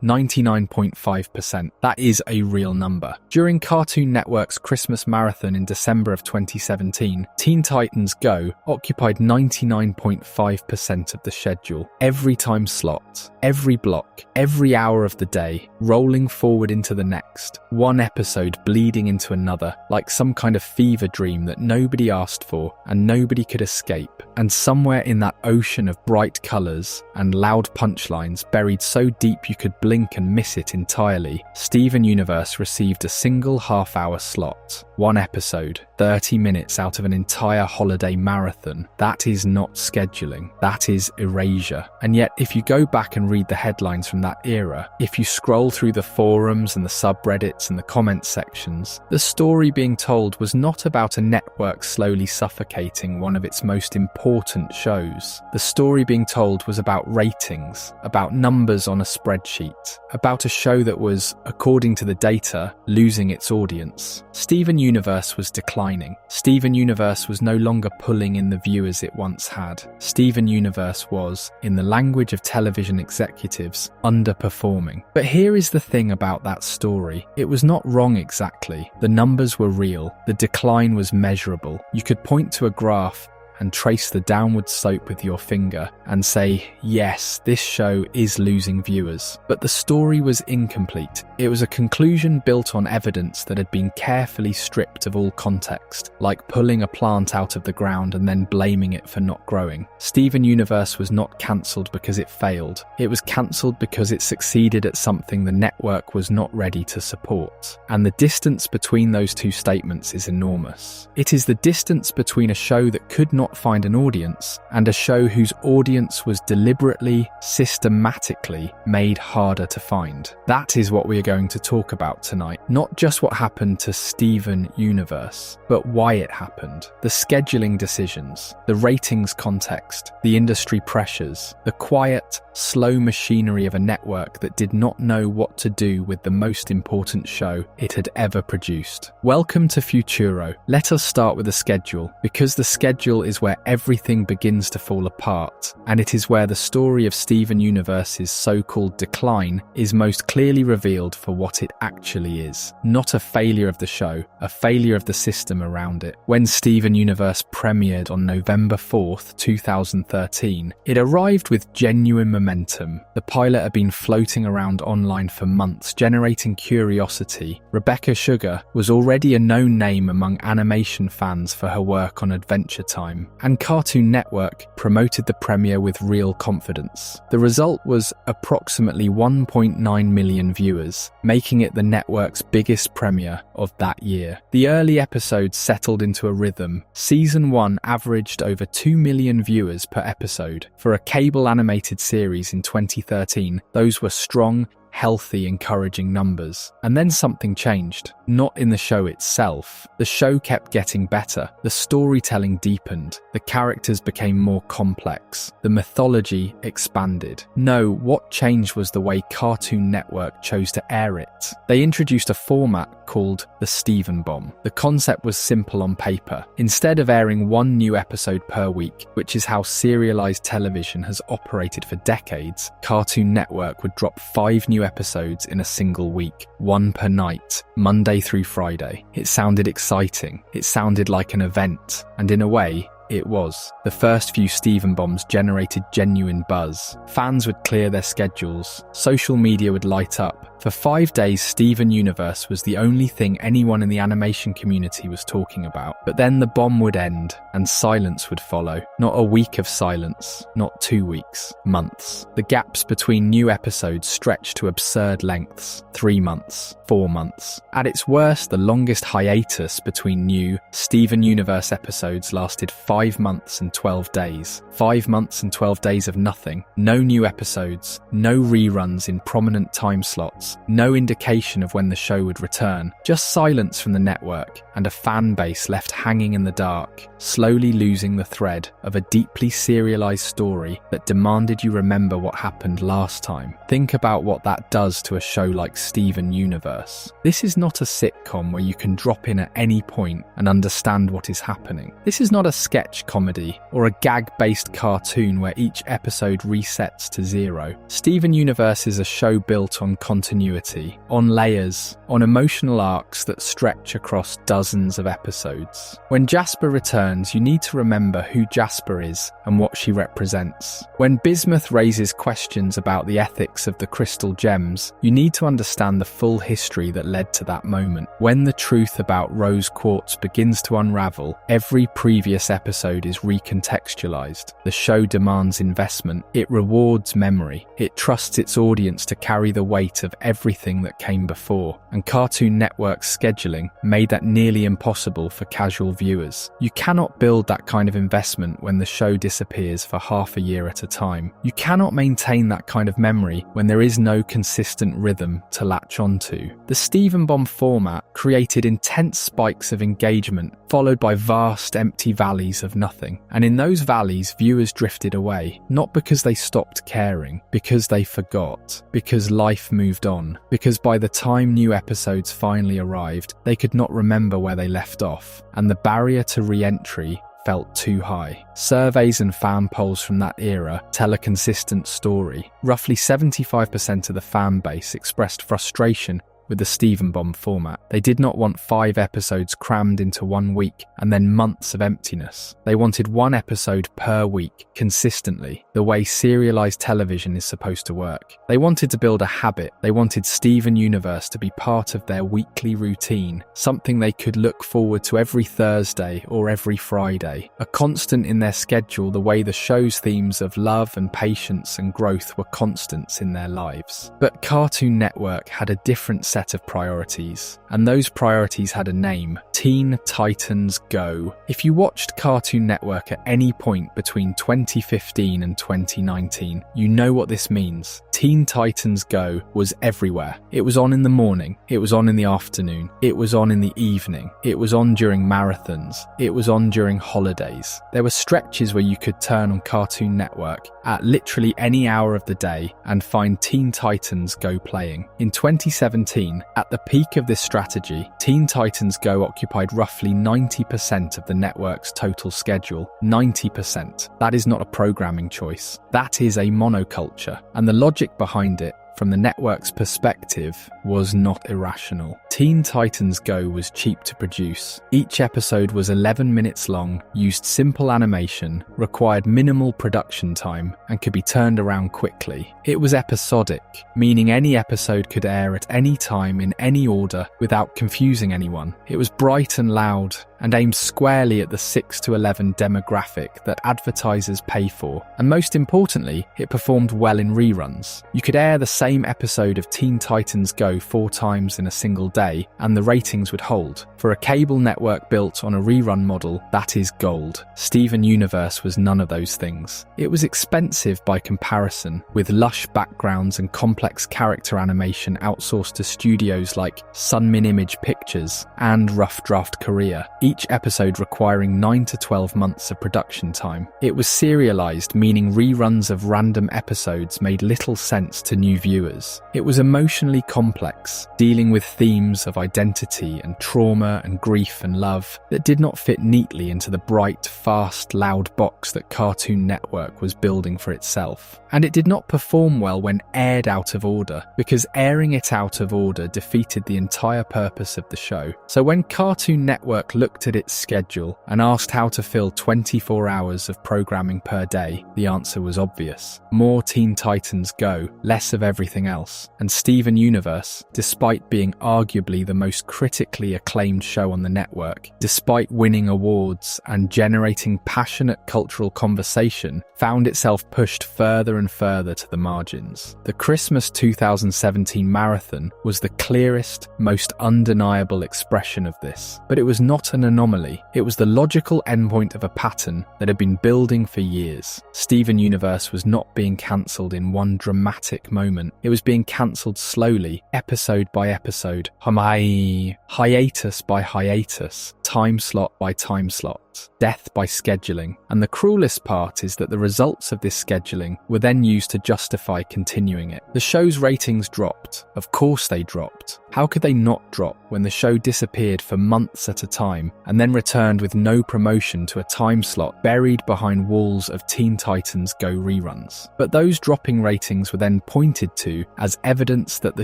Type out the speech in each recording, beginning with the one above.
99.5%. That is a real number. During Cartoon Network's Christmas marathon in December of 2017, Teen Titans Go occupied 99.5% of the schedule. Every time slot, every block, every hour of the day, rolling forward into the next, one episode bleeding into another, like some kind of fever dream that nobody asked for and nobody could escape. And somewhere in that ocean of bright colours and loud punchlines buried so deep you could blink and miss it entirely, Steven Universe received a single half-hour slot. One episode, 30 minutes out of an entire holiday marathon. That is not scheduling. That is erasure. And yet, if you go back and read the headlines from that era, if you scroll through the forums and the subreddits and the comment sections, the story being told was not about a network slowly suffocating one of its most important shows. The story being told was about ratings, about numbers on a spreadsheet, about a show that was, according to the data, losing its audience. Steven Universe was declining. Steven Universe was no longer pulling in the viewers it once had. Steven Universe was, in the language of television executives, underperforming. But here is the thing about that story. It was not wrong exactly. The numbers were real. The decline was measurable. You could point to a graph and trace the downward slope with your finger and say, yes, this show is losing viewers. But the story was incomplete. It was a conclusion built on evidence that had been carefully stripped of all context, like pulling a plant out of the ground and then blaming it for not growing. Steven Universe was not cancelled because it failed. It was cancelled because it succeeded at something the network was not ready to support. And the distance between those two statements is enormous. It is the distance between a show that could not find an audience and a show whose audience was deliberately, systematically made harder to find. That is what we are going to talk about tonight. Not just what happened to Steven Universe, but why it happened. The scheduling decisions, the ratings context, the industry pressures, the quiet, slow machinery of a network that did not know what to do with the most important show it had ever produced. Welcome to Futuro. Let us start with the schedule, because the schedule is where everything begins to fall apart, and it is where the story of Steven Universe's so-called decline is most clearly revealed for what it actually is. Not a failure of the show, a failure of the system around it. When Steven Universe premiered on November 4th, 2013, it arrived with genuine momentum. The pilot had been floating around online for months, generating curiosity. Rebecca Sugar was already a known name among animation fans for her work on Adventure Time, and Cartoon Network promoted the premiere with real confidence. The result was approximately 1.9 million viewers, making it the network's biggest premiere of that year. The early episodes settled into a rhythm. Season 1 averaged over 2 million viewers per episode. For a cable animated series in 2013, those were strong, healthy, encouraging numbers. And then something changed. Not in the show itself. The show kept getting better. The storytelling deepened. The characters became more complex. The mythology expanded. No, what changed was the way Cartoon Network chose to air it. They introduced a format called the Steven Bomb. The concept was simple on paper. Instead of airing one new episode per week, which is how serialized television has operated for decades, Cartoon Network would drop 5 new episodes in a single week, one per night, Monday through Friday. It sounded exciting. It sounded like an event. And in a way, it was. The first few Steven Bombs generated genuine buzz. Fans would clear their schedules. Social media would light up. For 5 days, Steven Universe was the only thing anyone in the animation community was talking about. But then the bomb would end, and silence would follow. Not a week of silence, not 2 weeks, months. The gaps between new episodes stretched to absurd lengths. 3 months, 4 months. At its worst, the longest hiatus between new Steven Universe episodes lasted 5 months and 12 days. 5 months and 12 days of nothing. No new episodes, no reruns in prominent time slots, no indication of when the show would return, just silence from the network and a fan base left hanging in the dark, slowly losing the thread of a deeply serialized story that demanded you remember what happened last time. Think about what that does to a show like Steven Universe. This is not a sitcom where you can drop in at any point and understand what is happening. This is not a sketch sketch comedy, or a gag-based cartoon where each episode resets to 0. Steven Universe is a show built on continuity, on layers, on emotional arcs that stretch across dozens of episodes. When Jasper returns, you need to remember who Jasper is and what she represents. When Bismuth raises questions about the ethics of the crystal gems, you need to understand the full history that led to that moment. When the truth about rose quartz begins to unravel, every previous episode is recontextualized. The show demands investment. It rewards memory. It trusts its audience to carry the weight of everything that came before. And Cartoon Network's scheduling made that nearly impossible for casual viewers. You cannot build that kind of investment when the show disappears for half a year at a time. You cannot maintain that kind of memory when there is no consistent rhythm to latch onto. The Steven Bomb format created intense spikes of engagement, followed by vast empty valleys of nothing. And in those valleys, viewers drifted away, not because they stopped caring, because they forgot, because life moved on, because by the time new episodes finally arrived, they could not remember where they left off, and the barrier to re-entry felt too high. Surveys and fan polls from that era tell a consistent story. Roughly 75% of the fan base expressed frustration with the Steven Bomb format. They did not want 5 episodes crammed into 1 week and then months of emptiness. They wanted 1 episode per week, consistently, the way serialized television is supposed to work. They wanted to build a habit. They wanted Steven Universe to be part of their weekly routine, something they could look forward to every Thursday or every Friday. A constant in their schedule, the way the show's themes of love and patience and growth were constants in their lives. But Cartoon Network had a different set of priorities, and those priorities had a name: Teen Titans Go. If you watched Cartoon Network at any point between 2015 and 2019, you know what this means. Teen Titans Go was everywhere. It was on in the morning, it was on in the afternoon, it was on in the evening, it was on during marathons, it was on during holidays. There were stretches where you could turn on Cartoon Network at literally any hour of the day and find Teen Titans Go playing. In 2017, at the peak of this strategy, Teen Titans Go occupied roughly 90% of the network's total schedule. 90%. That is not a programming choice. That is a monoculture, and the logic behind it, from the network's perspective, was not irrational. Teen Titans Go was cheap to produce. Each episode was 11 minutes long, used simple animation, required minimal production time, and could be turned around quickly. It was episodic, meaning any episode could air at any time in any order without confusing anyone. It was bright and loud, and aimed squarely at the 6 to 11 demographic that advertisers pay for. And most importantly, it performed well in reruns. You could air the same episode of Teen Titans Go 4 times in a single day, and the ratings would hold. For a cable network built on a rerun model, that is gold. Steven Universe was none of those things. It was expensive by comparison, with lush backgrounds and complex character animation outsourced to studios like Sunmin Image Pictures and Rough Draft Korea, each episode requiring 9 to 12 months of production time. It was serialized, meaning reruns of random episodes made little sense to new viewers. It was emotionally complex, dealing with themes of identity and trauma and grief and love that did not fit neatly into the bright, fast, loud box that Cartoon Network was building for itself. And it did not perform well when aired out of order, because airing it out of order defeated the entire purpose of the show. So when Cartoon Network looked at its schedule and asked how to fill 24 hours of programming per day, the answer was obvious. More Teen Titans Go, less of everything else. And Steven Universe, despite being arguably the most critically acclaimed show on the network, despite winning awards and generating passionate cultural conversation, found itself pushed further and further to the margins. The Christmas 2017 marathon was the clearest, most undeniable expression of this. But it was not an anomaly. It was the logical endpoint of a pattern that had been building for years. Steven Universe was not being cancelled in one dramatic moment. It was being cancelled slowly, episode by episode, hiatus by hiatus, time slot by time slot, death by scheduling, and the cruelest part is that the results of this scheduling were then used to justify continuing it. The show's ratings dropped. Of course they dropped. How could they not drop when the show disappeared for months at a time and then returned with no promotion to a time slot buried behind walls of Teen Titans Go reruns? But those dropping ratings were then pointed to as evidence that the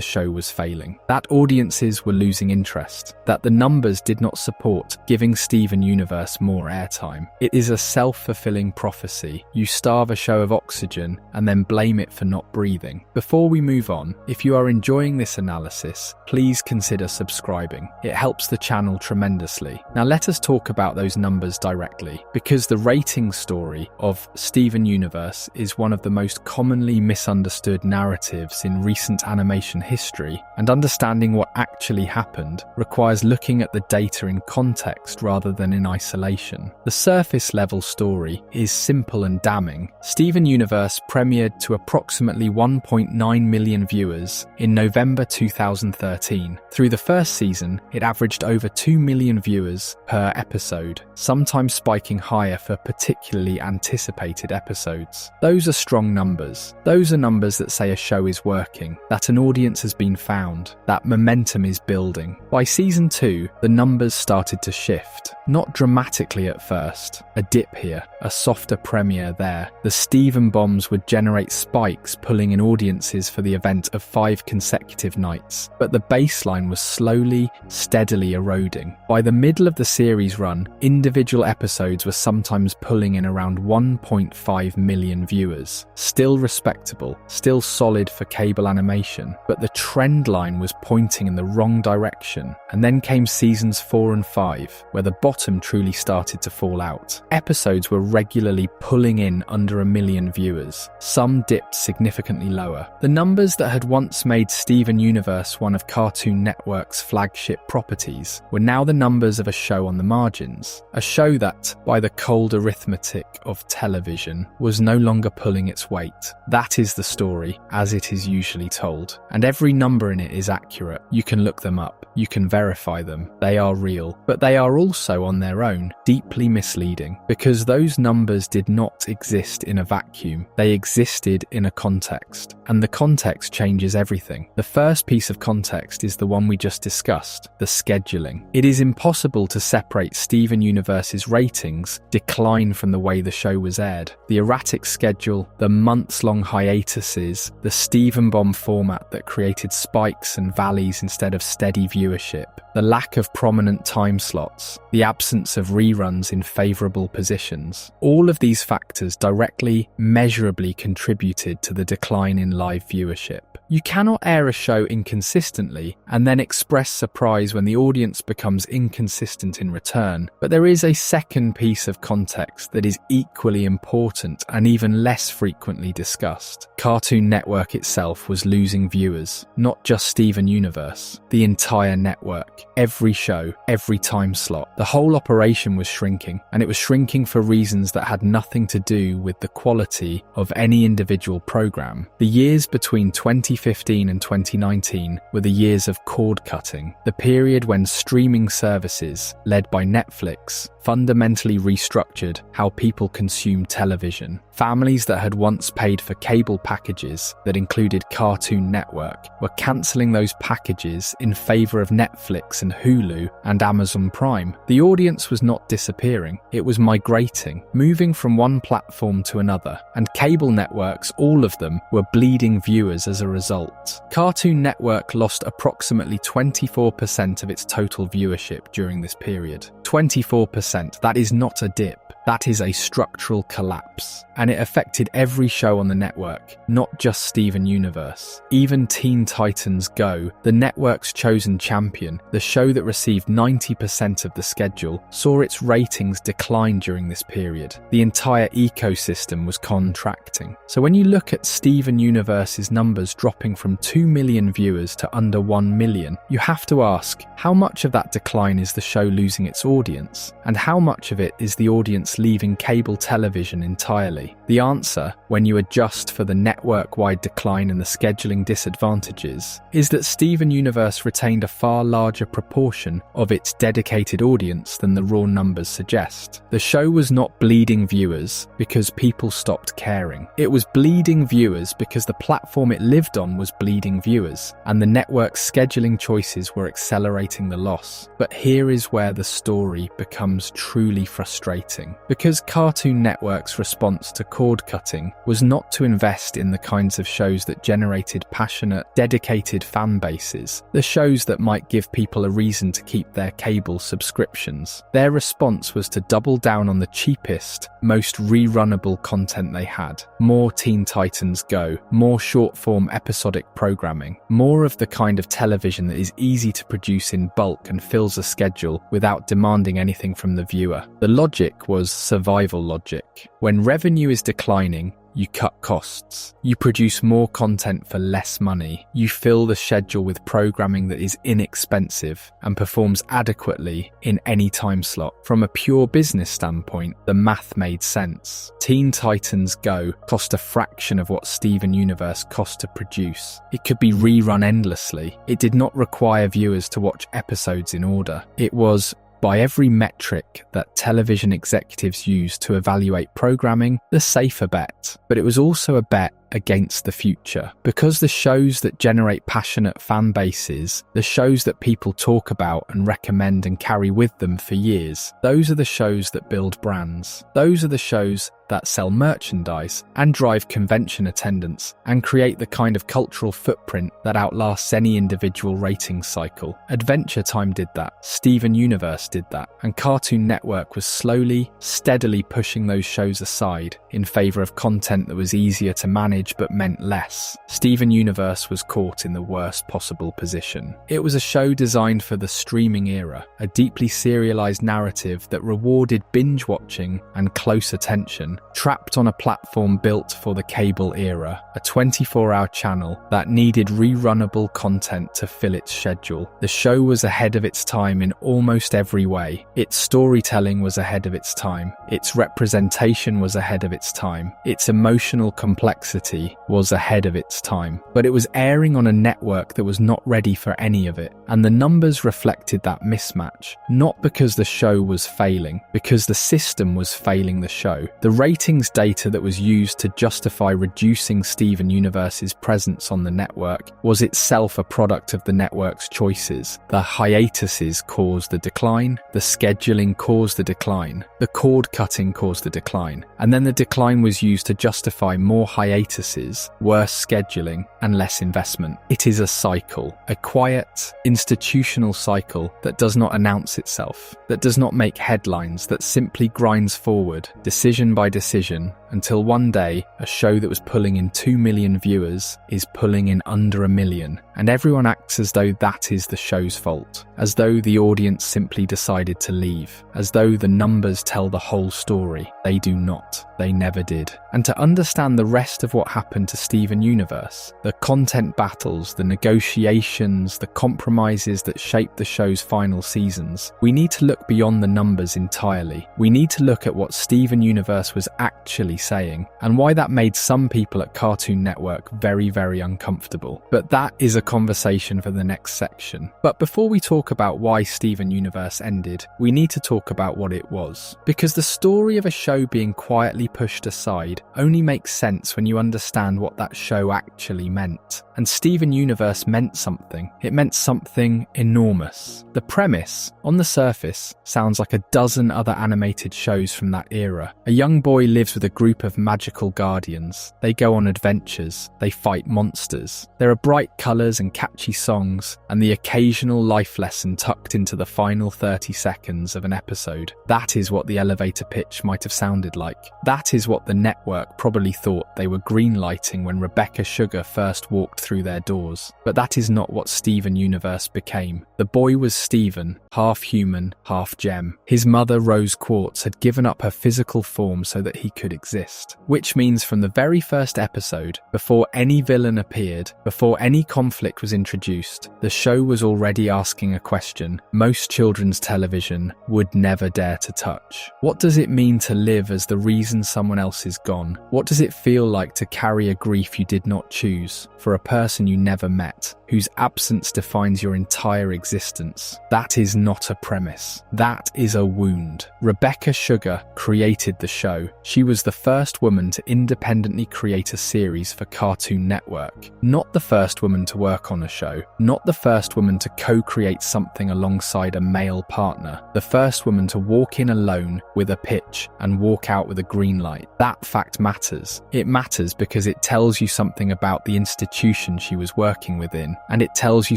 show was failing, that audiences were losing interest, that the numbers did not support giving Steven Universe more airtime. It is a self-fulfilling prophecy. You starve a show of oxygen and then blame it for not breathing. Before we move on, if you are enjoying this analysis, please consider subscribing. It helps the channel tremendously. Now let us talk about those numbers directly, because the rating story of Steven Universe is one of the most commonly misunderstood narratives in recent animation history, and understanding what actually happened requires looking at the data in context rather than in isolation. The surface level story is simple and damning. Steven Universe premiered to approximately 1.9 million viewers in November 2013. Through the first season, it averaged over 2 million viewers per episode, sometimes spiking higher for particularly anticipated episodes. Those are strong numbers. Those are numbers that say a show is working, that an audience has been found, that momentum is building. By season 2, the numbers started to shift. Not dramatically at first. A dip here, a softer premiere there. The Steven bombs would generate spikes, pulling in audiences for the event of 5 consecutive nights. But the baseline was slowly, steadily eroding. By the middle of the series run, individual episodes were sometimes pulling in around 1.5 million viewers. Still respectable, still solid for cable animation, but the trend line was pointing in the wrong direction. And then came seasons 4 and 5, where the bottom truly started to fall out. Episodes were regularly pulling in under 1 million viewers. Some dipped significantly lower. The numbers that had once made Steven Universe one of Cartoon Network's flagship properties were now the numbers of a show on the margins. A show that, by the cold arithmetic of television, was no longer pulling its weight. That is the story, as it is usually told. And every number in it is accurate. You can look them up. You can verify them. They are real. But they are also, on their own, deeply misleading, because those numbers did not exist in a vacuum. They existed in a context. And the context changes everything. The first piece of context is the one we just discussed, the scheduling. It is impossible to separate Steven Universe's ratings decline from the way the show was aired. The erratic schedule, the months-long hiatuses, the Steven bomb format that created spikes and valleys instead of steady viewership, the lack of prominent time slots, the absence of reruns in favourable positions. All of these factors directly, measurably contributed to the decline in live viewership. You cannot air a show inconsistently and then express surprise when the audience becomes inconsistent in return. But there is a second piece of context that is equally important and even less frequently discussed. Cartoon Network itself was losing viewers, not just Steven Universe. The entire network, every show, every time slot. The whole operation was shrinking, and it was shrinking for reasons that had nothing to do with the quality of any individual program. The years between 2015 and 2019 were the years of cord cutting, the period when streaming services, led by Netflix, fundamentally restructured how people consume television. Families that had once paid for cable packages that included Cartoon Network were cancelling those packages in favour of Netflix and Hulu and Amazon Prime. The audience was not disappearing, it was migrating, moving from one platform to another, and cable networks, all of them, were bleeding viewers as a result. Cartoon Network lost approximately 24% of its total viewership during this period. 24%. That is not a dip. That is a structural collapse. And it affected every show on the network, not just Steven Universe. Even Teen Titans Go, the network's chosen champion, the show that received 90% of the schedule, saw its ratings decline during this period. The entire ecosystem was contracting. So when you look at Steven Universe's numbers dropping from 2 million viewers to under 1 million, you have to ask, how much of that decline is the show losing its audience? And how much of it is the audience leaving cable television entirely? The answer, when you adjust for the network-wide decline and the scheduling disadvantages, is that Steven Universe retained a far larger proportion of its dedicated audience than the raw numbers suggest. The show was not bleeding viewers because people stopped caring. It was bleeding viewers because the platform it lived on was bleeding viewers, and the network's scheduling choices were accelerating the loss. But here is where the story becomes truly frustrating. Because Cartoon Network's response to cord cutting was not to invest in the kinds of shows that generated passionate, dedicated fan bases, the shows that might give people a reason to keep their cable subscriptions. Their response was to double down on the cheapest, most rerunnable content they had. More Teen Titans Go, more short-form episodic programming, more of the kind of television that is easy to produce in bulk and fills a schedule without demanding anything from the viewer. The logic was survival logic. When revenue is declining, you cut costs. You produce more content for less money. You fill the schedule with programming that is inexpensive and performs adequately in any time slot. From a pure business standpoint, the math made sense. Teen Titans Go cost a fraction of what Steven Universe cost to produce. It could be rerun endlessly. It did not require viewers to watch episodes in order. It was, by every metric that television executives use to evaluate programming, the safer bet. But it was also a bet against the future. Because the shows that generate passionate fan bases, the shows that people talk about and recommend and carry with them for years, those are the shows that build brands. Those are the shows that sell merchandise and drive convention attendance and create the kind of cultural footprint that outlasts any individual rating cycle. Adventure Time did that, Steven Universe did that, and Cartoon Network was slowly, steadily pushing those shows aside in favour of content that was easier to manage but meant less. Steven Universe was caught in the worst possible position. It was a show designed for the streaming era, a deeply serialised narrative that rewarded binge watching and close attention, trapped on a platform built for the cable era, a 24-hour channel that needed rerunnable content to fill its schedule. The show was ahead of its time in almost every way. Its storytelling was ahead of its time. Its representation was ahead of its time. Its emotional complexity was ahead of its time. But it was airing on a network that was not ready for any of it, and the numbers reflected that mismatch, not because the show was failing, because the system was failing the show. The ratings data that was used to justify reducing Steven Universe's presence on the network was itself a product of the network's choices. The hiatuses caused the decline, the scheduling caused the decline, the cord cutting caused the decline, and then the decline was used to justify more hiatuses, worse scheduling, and less investment. It is a cycle, a quiet, institutional cycle that does not announce itself, that does not make headlines, that simply grinds forward, decision by decision, until one day, a show that was pulling in 2 million viewers is pulling in under 1 million, and everyone acts as though that is the show's fault, as though the audience simply decided to leave, as though the numbers tell the whole story. They do not. They never did. And to understand the rest of what happened to Steven Universe, the content battles, the negotiations, the compromises that shaped the show's final seasons, we need to look beyond the numbers entirely. We need to look at what Steven Universe was actually saying, and why that made some people at Cartoon Network very, very uncomfortable. But that is a conversation for the next section. But before we talk about why Steven Universe ended, we need to talk about what it was. Because the story of a show being quietly pushed aside only makes sense when you understand what that show actually meant. And Steven Universe meant something. It meant something enormous. The premise, on the surface, sounds like a dozen other animated shows from that era. A young boy lives with a group of magical guardians. They go on adventures. They fight monsters. There are bright colours and catchy songs, and the occasional life lesson tucked into the final 30 seconds of an episode. That is what the elevator pitch might have sounded like. That is what the network probably thought they were greenlighting when Rebecca Sugar first walked through their doors. But that is not what Steven Universe became. The boy was Steven, half human, half gem. His mother, Rose Quartz, had given up her physical form so that he could exist. Which means from the very first episode, before any villain appeared, before any conflict conflict was introduced, the show was already asking a question most children's television would never dare to touch. What does it mean to live as the reason someone else is gone? What does it feel like to carry a grief you did not choose, for a person you never met, whose absence defines your entire existence? That is not a premise. That is a wound. Rebecca Sugar created the show. She was the first woman to independently create a series for Cartoon Network. Not the first woman to work on a show. Not the first woman to co-create something alongside a male partner. The first woman to walk in alone with a pitch and walk out with a green light. That fact matters. It matters because it tells you something about the institution she was working within, and it tells you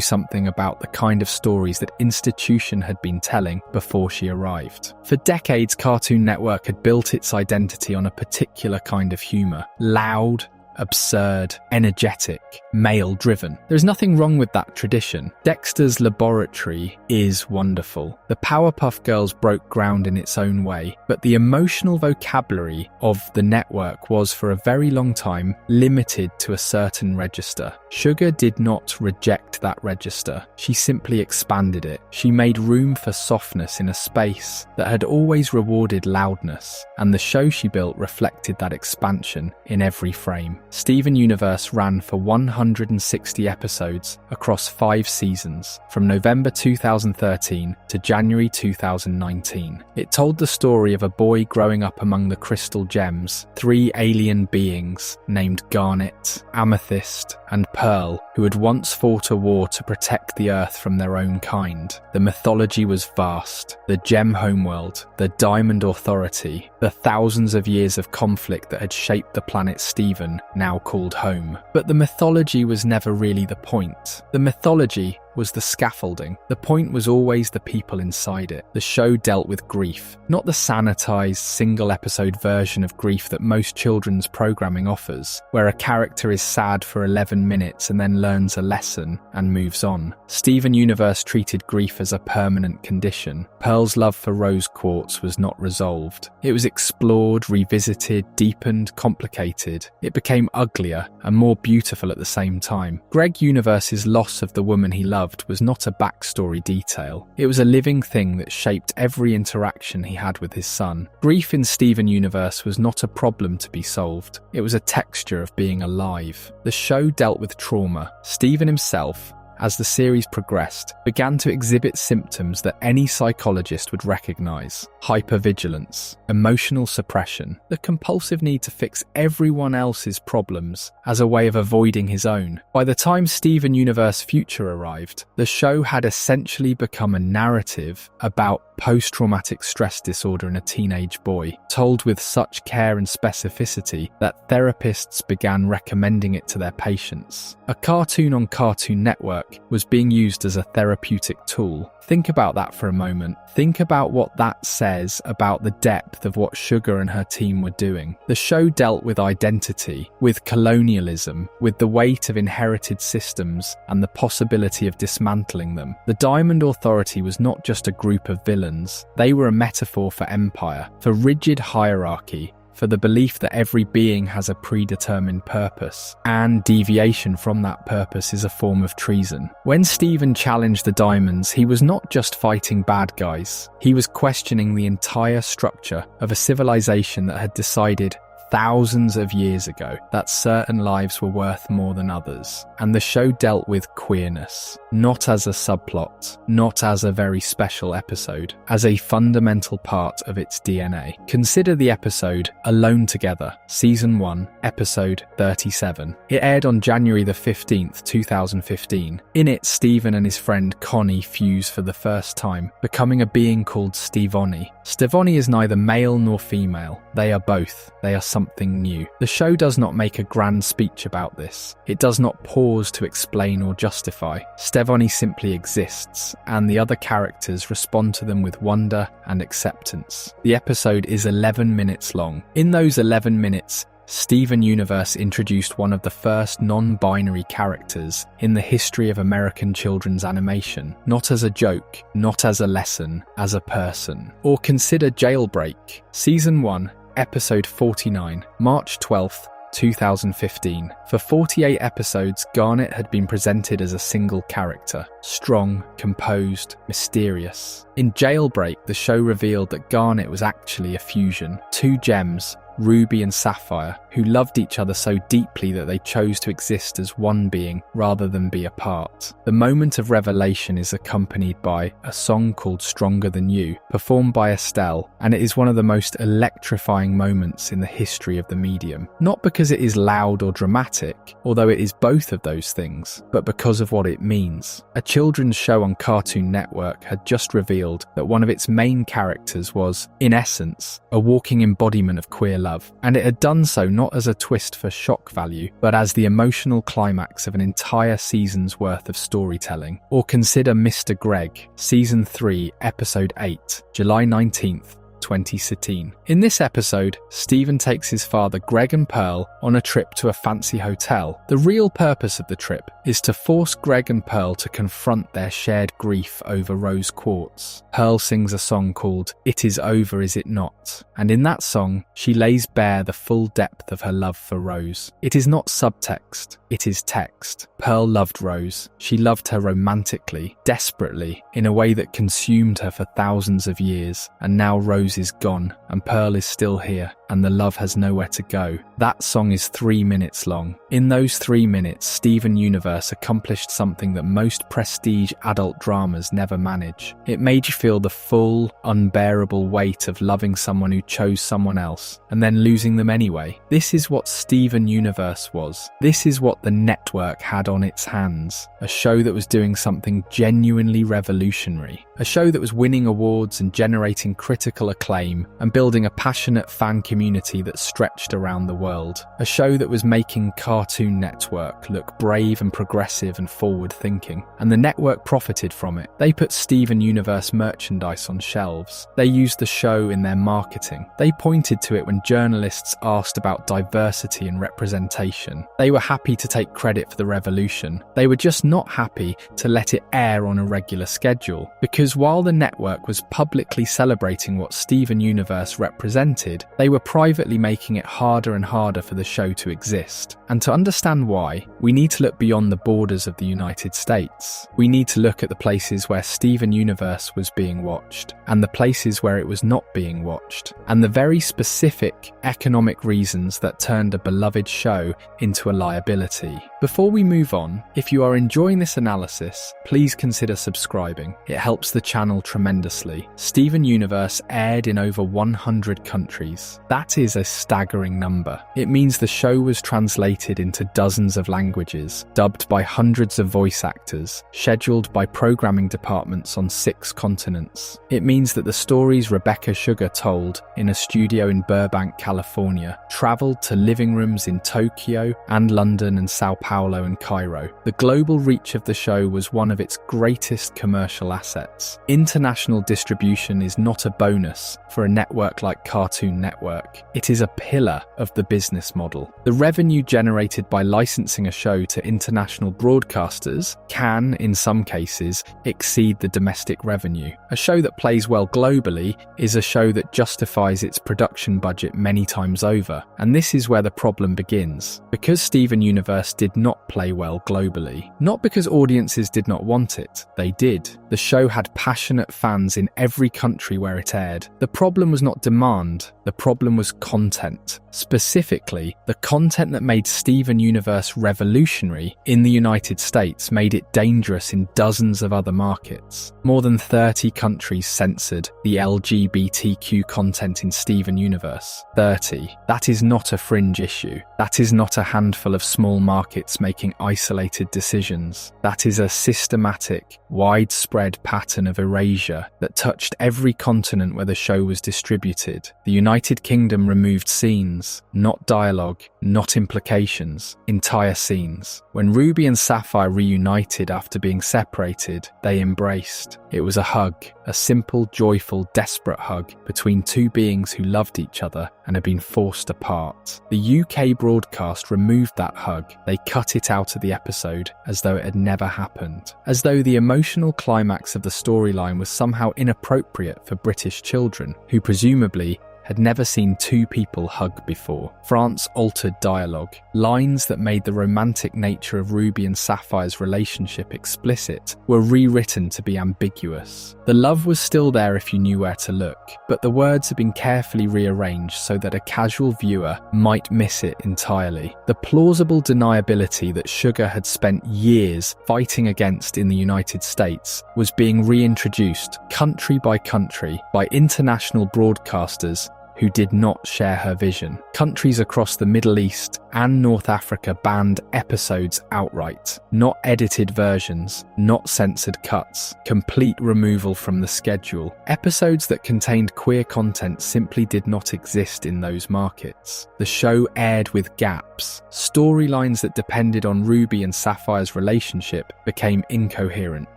something about the kind of stories that institution had been telling before she arrived. For decades, Cartoon Network had built its identity on a particular kind of humor. Loud, absurd, energetic, male-driven. There's nothing wrong with that tradition. Dexter's Laboratory is wonderful. The Powerpuff Girls broke ground in its own way, but the emotional vocabulary of the network was for a very long time limited to a certain register. Sugar did not reject that register. She simply expanded it. She made room for softness in a space that had always rewarded loudness, and the show she built reflected that expansion in every frame. Steven Universe ran for 160 episodes across 5 seasons, from November 2013 to January 2019. It told the story of a boy growing up among the crystal gems, 3 alien beings named Garnet, Amethyst, and Pearl, who had once fought a war to protect the Earth from their own kind. The mythology was vast. The Gem Homeworld, the Diamond Authority, the thousands of years of conflict that had shaped the planet Steven, now called home. But the mythology was never really the point. The mythology was the scaffolding. The point was always the people inside it. The show dealt with grief, not the sanitized, single-episode version of grief that most children's programming offers, where a character is sad for 11 minutes and then learns a lesson and moves on. Steven Universe treated grief as a permanent condition. Pearl's love for Rose Quartz was not resolved. It was explored, revisited, deepened, complicated. It became uglier and more beautiful at the same time. Greg Universe's loss of the woman he loved was not a backstory detail. It was a living thing that shaped every interaction he had with his son. Grief in Steven Universe was not a problem to be solved. It was a texture of being alive. The show dealt with trauma. Steven himself, as the series progressed, began to exhibit symptoms that any psychologist would recognize: hypervigilance, emotional suppression, the compulsive need to fix everyone else's problems as a way of avoiding his own. By the time Steven Universe Future arrived, the show had essentially become a narrative about post-traumatic stress disorder in a teenage boy, told with such care and specificity that therapists began recommending it to their patients. A cartoon on Cartoon Network was being used as a therapeutic tool. Think about that for a moment. Think about what that says about the depth of what Sugar and her team were doing. The show dealt with identity, with colonialism, with the weight of inherited systems and the possibility of dismantling them. The Diamond Authority was not just a group of villains. They were a metaphor for empire, for rigid hierarchy, for the belief that every being has a predetermined purpose, and deviation from that purpose is a form of treason. When Steven challenged the Diamonds, he was not just fighting bad guys. He was questioning the entire structure of a civilization that had decided thousands of years ago that certain lives were worth more than others. And the show dealt with queerness, not as a subplot, not as a very special episode, as a fundamental part of its DNA. Consider the episode Alone Together, Season 1, Episode 37. It aired on January the 15th, 2015. In it, Steven and his friend Connie fuse for the first time, becoming a being called Stevonnie. Stevonnie is neither male nor female. They are both. They are something new. The show does not make a grand speech about this. It does not pause to explain or justify. Stevonnie simply exists, and the other characters respond to them with wonder and acceptance. The episode is 11 minutes long. In those 11 minutes, Steven Universe introduced one of the first non-binary characters in the history of American children's animation, not as a joke, not as a lesson, as a person. Or consider Jailbreak, Season 1, Episode 49, March 12th, 2015. For 48 episodes, Garnet had been presented as a single character, strong, composed, mysterious. In Jailbreak, the show revealed that Garnet was actually a fusion, two gems, Ruby and Sapphire, who loved each other so deeply that they chose to exist as one being rather than be apart. The moment of revelation is accompanied by a song called Stronger Than You, performed by Estelle, and it is one of the most electrifying moments in the history of the medium. Not because it is loud or dramatic, although it is both of those things, but because of what it means. A children's show on Cartoon Network had just revealed that one of its main characters was, in essence, a walking embodiment of queer love, and it had done so not as a twist for shock value, but as the emotional climax of an entire season's worth of storytelling. Or consider Mr. Greg, Season 3, Episode 8, July 19th, 2016. In this episode, Steven takes his father Greg and Pearl on a trip to a fancy hotel. The real purpose of the trip is to force Greg and Pearl to confront their shared grief over rose quartz. Pearl sings a song called It Is Over, Is It Not? And in that song, she lays bare the full depth of her love for Rose. It is not subtext, it is text. Pearl loved Rose. She loved her romantically, desperately, in a way that consumed her for thousands of years, and now Rose is gone, and Pearl is still here, and the love has nowhere to go. That song is 3 minutes long. In those 3 minutes, Steven Universe accomplished something that most prestige adult dramas never manage. It made you feel the full, unbearable weight of loving someone who chose someone else, and then losing them anyway. This is what Steven Universe was. This is what the network had on its hands. A show that was doing something genuinely revolutionary. A show that was winning awards and generating critical acclaim and building a passionate fan community that stretched around the world. A show that was making Cartoon Network look brave and progressive and forward-thinking. And the network profited from it. They put Steven Universe merchandise on shelves. They used the show in their marketing. They pointed to it when journalists asked about diversity and representation. They were happy to take credit for the revolution. They were just not happy to let it air on a regular schedule. Because while the network was publicly celebrating what Steven Universe represented, they were privately making it harder and harder for the show to exist. And to understand why, we need to look beyond the borders of the United States. We need to look at the places where Steven Universe was being watched, and the places where it was not being watched, and the very specific economic reasons that turned a beloved show into a liability. Before we move on, if you are enjoying this analysis, please consider subscribing. It helps the channel tremendously. Steven Universe aired in over 100 countries. That is a staggering number. It means the show was translated into dozens of languages, dubbed by hundreds of voice actors, scheduled by programming departments on 6 continents. It means that the stories Rebecca Sugar told in a studio in Burbank, California, traveled to living rooms in Tokyo and London and Sao Paulo and Cairo. The global reach of the show was one of its greatest commercial assets. International distribution is not a bonus for a network like Cartoon Network. It is a pillar of the business model. The revenue generated by licensing a show to international broadcasters can, in some cases, exceed the domestic revenue. A show that plays well globally is a show that justifies its production budget many times over, and this is where the problem begins. Because Steven Universe did not play well globally, not because audiences did not want it, they did. The show had passionate fans in every country where it aired. The problem was not demand, the problem was content. Specifically, the content that made Steven Universe revolutionary in the United States made it dangerous in dozens of other markets. More than 30 countries censored the LGBTQ content in Steven Universe. 30. That is not a fringe issue. That is not a handful of small markets making isolated decisions. That is a systematic, widespread pattern of erasure that touched every continent where the show was distributed. The United Kingdom removed scenes, not dialogue, not implications, entire scenes. When Ruby and Sapphire reunited after being separated, they embraced. It was a hug, a simple, joyful, desperate hug between two beings who loved each other and had been forced apart. The UK broadcast removed that hug. They cut it out of the episode as though it had never happened, as though the emotional climax of the storyline was somehow inappropriate for British children, who presumably had never seen two people hug before. France altered dialogue. Lines that made the romantic nature of Ruby and Sapphire's relationship explicit were rewritten to be ambiguous. The love was still there if you knew where to look, but the words had been carefully rearranged so that a casual viewer might miss it entirely. The plausible deniability that Sugar had spent years fighting against in the United States was being reintroduced, country by country, by international broadcasters who did not share her vision. Countries across the Middle East and North Africa banned episodes outright. Not edited versions, not censored cuts, complete removal from the schedule. Episodes that contained queer content simply did not exist in those markets. The show aired with gaps. Storylines that depended on Ruby and Sapphire's relationship became incoherent.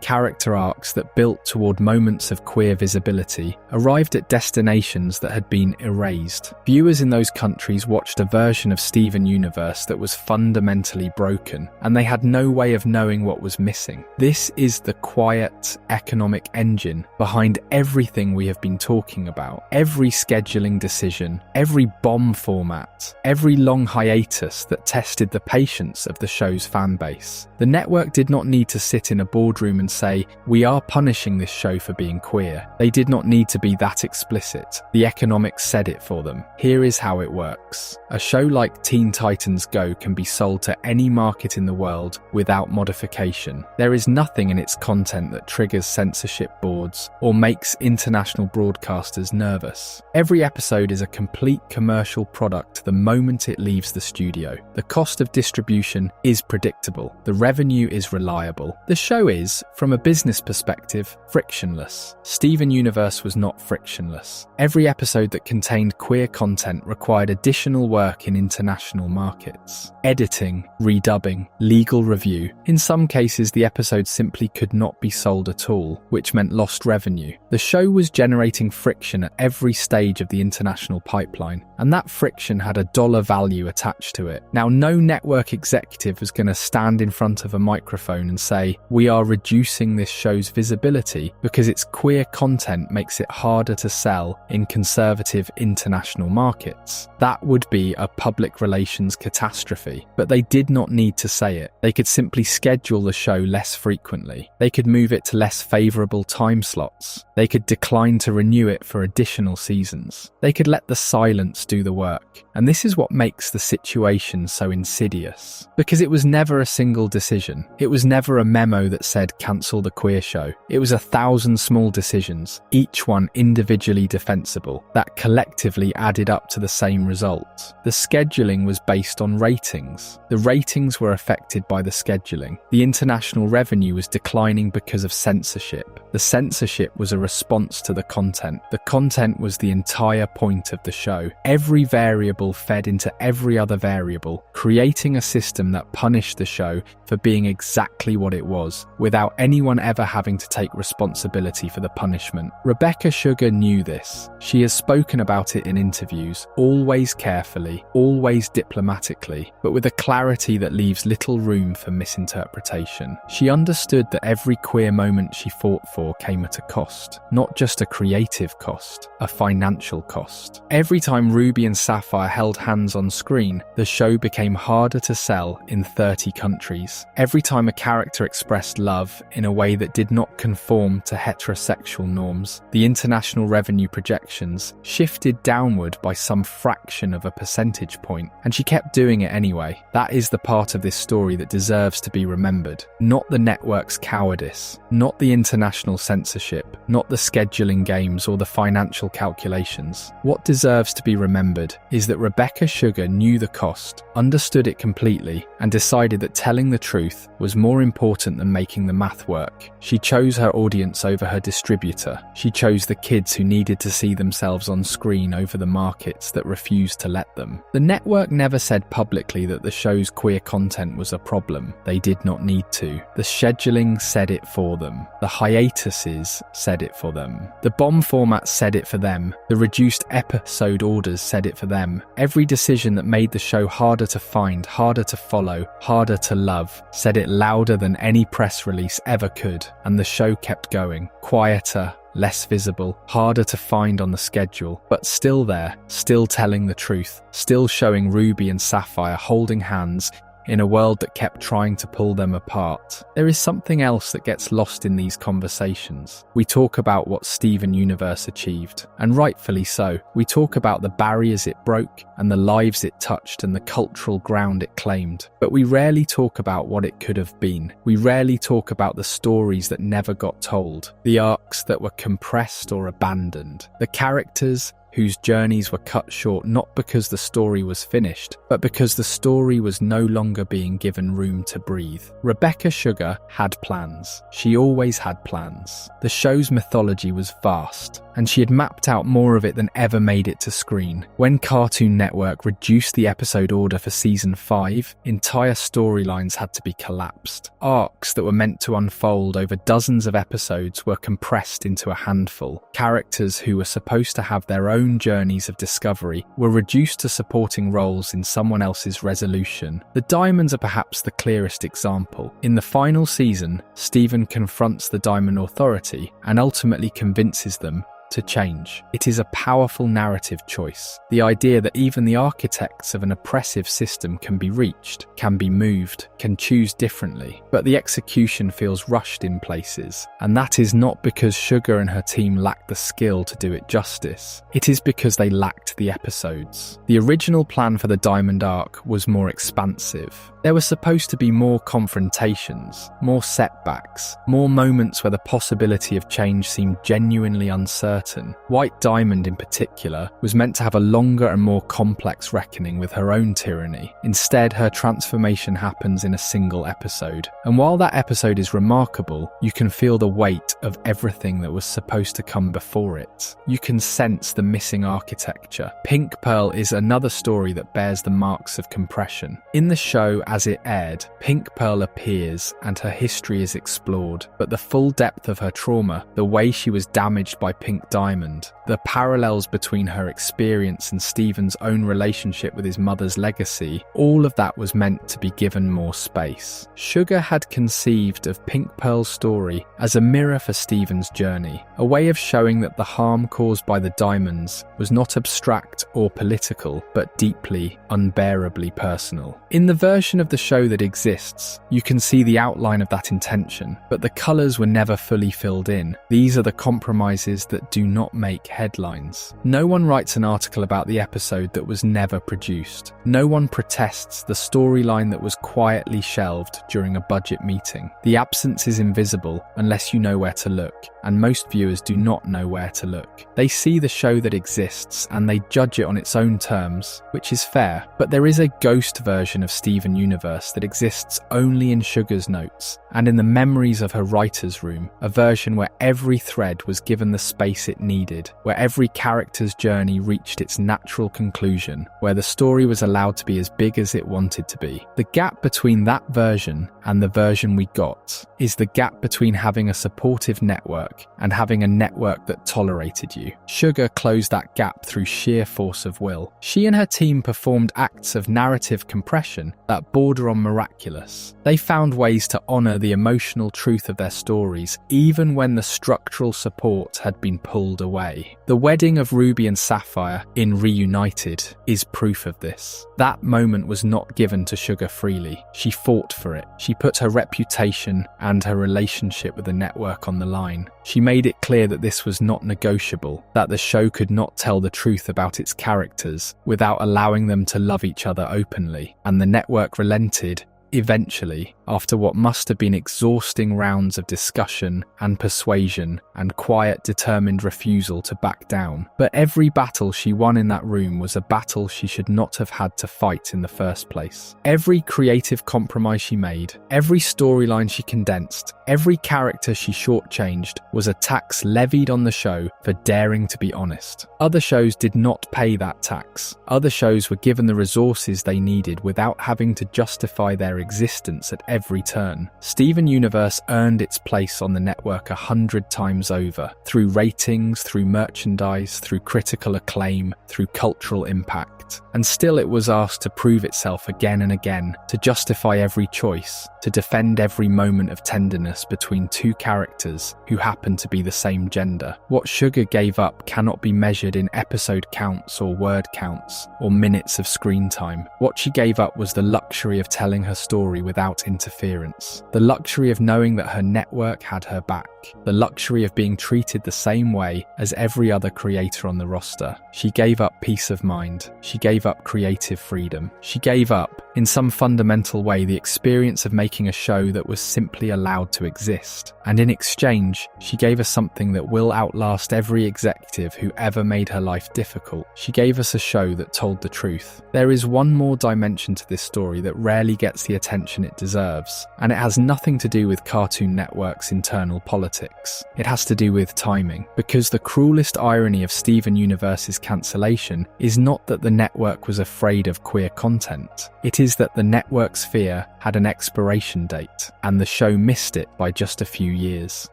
Character arcs that built toward moments of queer visibility arrived at destinations that had been erased. Viewers in those countries watched a version of Steven Universe that was fundamentally broken, and they had no way of knowing what was missing. This is the quiet economic engine behind everything we have been talking about. Every scheduling decision, every bomb format, every long hiatus that tested the patience of the show's fan base. The network did not need to sit in a boardroom and say, "We are punishing this show for being queer." They did not need to be that explicit. The economics said it for them. Here is how it works. A show like Teen Titans Go can be sold to any market in the world without modification. There is nothing in its content that triggers censorship boards or makes international broadcasters nervous. Every episode is a complete commercial product the moment it leaves the studio. The cost of distribution is predictable. The revenue is reliable. The show is, from a business perspective, frictionless. Steven Universe was not frictionless. Every episode that contained queer content required additional work in international markets. Editing, redubbing, legal review. In some cases, the episode simply could not be sold at all, which meant lost revenue. The show was generating friction at every stage of the international pipeline, and that friction had a dollar value attached to it. Now, no network executive was going to stand in front of a microphone and say, "We are reducing this show's visibility because its queer content makes it harder to sell in conservative international markets." That would be a public relations catastrophe, but they did not need to say it. They could simply schedule the show less frequently. They could move it to less favourable time slots. They could decline to renew it for additional seasons. They could let the silence do the work. And this is what makes the situation so insidious. Because it was never a single decision. It was never a memo that said cancel the queer show. It was 1,000 small decisions, each one individually defensible, that collectively added up to the same result. The scheduling was based on ratings. The ratings were affected by the scheduling. The international revenue was declining because of censorship. The censorship was a response to the content. The content was the entire point of the show. Every variable fed into every other variable, creating a system that punished the show for being exactly what it was, without anyone ever having to take responsibility for the punishment. Rebecca Sugar knew this. She has spoken about it in interviews, always carefully, always diplomatically, but with a clarity that leaves little room for misinterpretation. She understood that every queer moment she fought for came at a cost, not just a creative cost, a financial cost. Every time Ruby and Sapphire held hands on screen, the show became harder to sell in 30 countries. Every time a character expressed love in a way that did not conform to heterosexual norms, the international revenue projections shifted downward by some fraction of a percentage point, and she kept doing it anyway. That is the part of this story that deserves to be remembered. Not the network's cowardice, not the international censorship, not the scheduling games or the financial calculations. What deserves to be remembered is that Rebecca Sugar knew the cost, understood it completely, and decided that telling the truth was more important than making the math work. She chose her audience over her distributor. She chose the kids who needed to see themselves on screen over the markets that refused to let them. The network never said publicly that the show's queer content was a problem. They did not need to. The scheduling said it for them. The hiatuses said it for them. The bomb format said it for them. The reduced episode orders said it for them. Every decision that made the show harder to find, harder to follow, harder to love, said it louder than any press release ever could, and the show kept going. Quieter, less visible, harder to find on the schedule, but still there, still telling the truth, still showing Ruby and Sapphire holding hands in a world that kept trying to pull them apart. There is something else that gets lost in these conversations. We talk about what Steven Universe achieved, and rightfully so. We talk about the barriers it broke, and the lives it touched, and the cultural ground it claimed. But we rarely talk about what it could have been. We rarely talk about the stories that never got told, the arcs that were compressed or abandoned, the characters whose journeys were cut short not because the story was finished, but because the story was no longer being given room to breathe. Rebecca Sugar had plans. She always had plans. The show's mythology was vast, and she had mapped out more of it than ever made it to screen. When Cartoon Network reduced the episode order for season 5, entire storylines had to be collapsed. Arcs that were meant to unfold over dozens of episodes were compressed into a handful. Characters who were supposed to have their own journeys of discovery were reduced to supporting roles in someone else's resolution. The Diamonds are perhaps the clearest example. In the final season, Steven confronts the Diamond Authority and ultimately convinces them to change. It is a powerful narrative choice. The idea that even the architects of an oppressive system can be reached, can be moved, can choose differently. But the execution feels rushed in places, and that is not because Sugar and her team lacked the skill to do it justice. It is because they lacked the episodes. The original plan for the Diamond arc was more expansive. There were supposed to be more confrontations, more setbacks, more moments where the possibility of change seemed genuinely uncertain. White Diamond in particular was meant to have a longer and more complex reckoning with her own tyranny. Instead, her transformation happens in a single episode. And while that episode is remarkable, you can feel the weight of everything that was supposed to come before it. You can sense the missing architecture. Pink Pearl is another story that bears the marks of compression. In the show, as it aired, Pink Pearl appears and her history is explored, but the full depth of her trauma, the way she was damaged by Pink Diamond, the parallels between her experience and Steven's own relationship with his mother's legacy, all of that was meant to be given more space. Sugar had conceived of Pink Pearl's story as a mirror for Steven's journey, a way of showing that the harm caused by the Diamonds was not abstract or political, but deeply, unbearably personal. In the version of the show that exists, you can see the outline of that intention, but the colours were never fully filled in. These are the compromises that do not make headlines. No one writes an article about the episode that was never produced. No one protests the storyline that was quietly shelved during a budget meeting. The absence is invisible unless you know where to look, and most viewers do not know where to look. They see the show that exists and they judge it on its own terms, which is fair, but there is a ghost version of Steven Universe that exists only in Sugar's notes and in the memories of her writer's room, a version where every thread was given the space it needed, where every character's journey reached its natural conclusion, where the story was allowed to be as big as it wanted to be. The gap between that version and the version we got is the gap between having a supportive network and having a network that tolerated you. Sugar closed that gap through sheer force of will. She and her team performed acts of narrative compression that border on miraculous. They found ways to honour the emotional truth of their stories, even when the structural support had been pulled away. The wedding of Ruby and Sapphire in Reunited is proof of this. That moment was not given to Sugar freely. She fought for it. She put her reputation and her relationship with the network on the line. She made it clear that this was not negotiable, that the show could not tell the truth about its characters without allowing them to love each other openly, and the network relented. Eventually, after what must have been exhausting rounds of discussion and persuasion and quiet, determined refusal to back down. But every battle she won in that room was a battle she should not have had to fight in the first place. Every creative compromise she made, every storyline she condensed, every character she shortchanged was a tax levied on the show for daring to be honest. Other shows did not pay that tax. Other shows were given the resources they needed without having to justify their existence at every turn. Steven Universe earned its place on the network 100 times over, through ratings, through merchandise, through critical acclaim, through cultural impact. And still it was asked to prove itself again and again, to justify every choice, to defend every moment of tenderness between two characters who happen to be the same gender. What Sugar gave up cannot be measured in episode counts or word counts or minutes of screen time. What she gave up was the luxury of telling her story without interference, the luxury of knowing that her network had her back, the luxury of being treated the same way as every other creator on the roster. She gave up peace of mind. She gave up creative freedom. She gave up, in some fundamental way, the experience of making a show that was simply allowed to exist. And in exchange, she gave us something that will outlast every executive who ever made her life difficult. She gave us a show that told the truth. There is one more dimension to this story that rarely gets the attention it deserves, and it has nothing to do with Cartoon Network's internal politics. It has to do with timing, because the cruelest irony of Steven Universe's cancellation is not that the network was afraid of queer content. It is that the network's fear had an expiration date, and the show missed it by just a few years.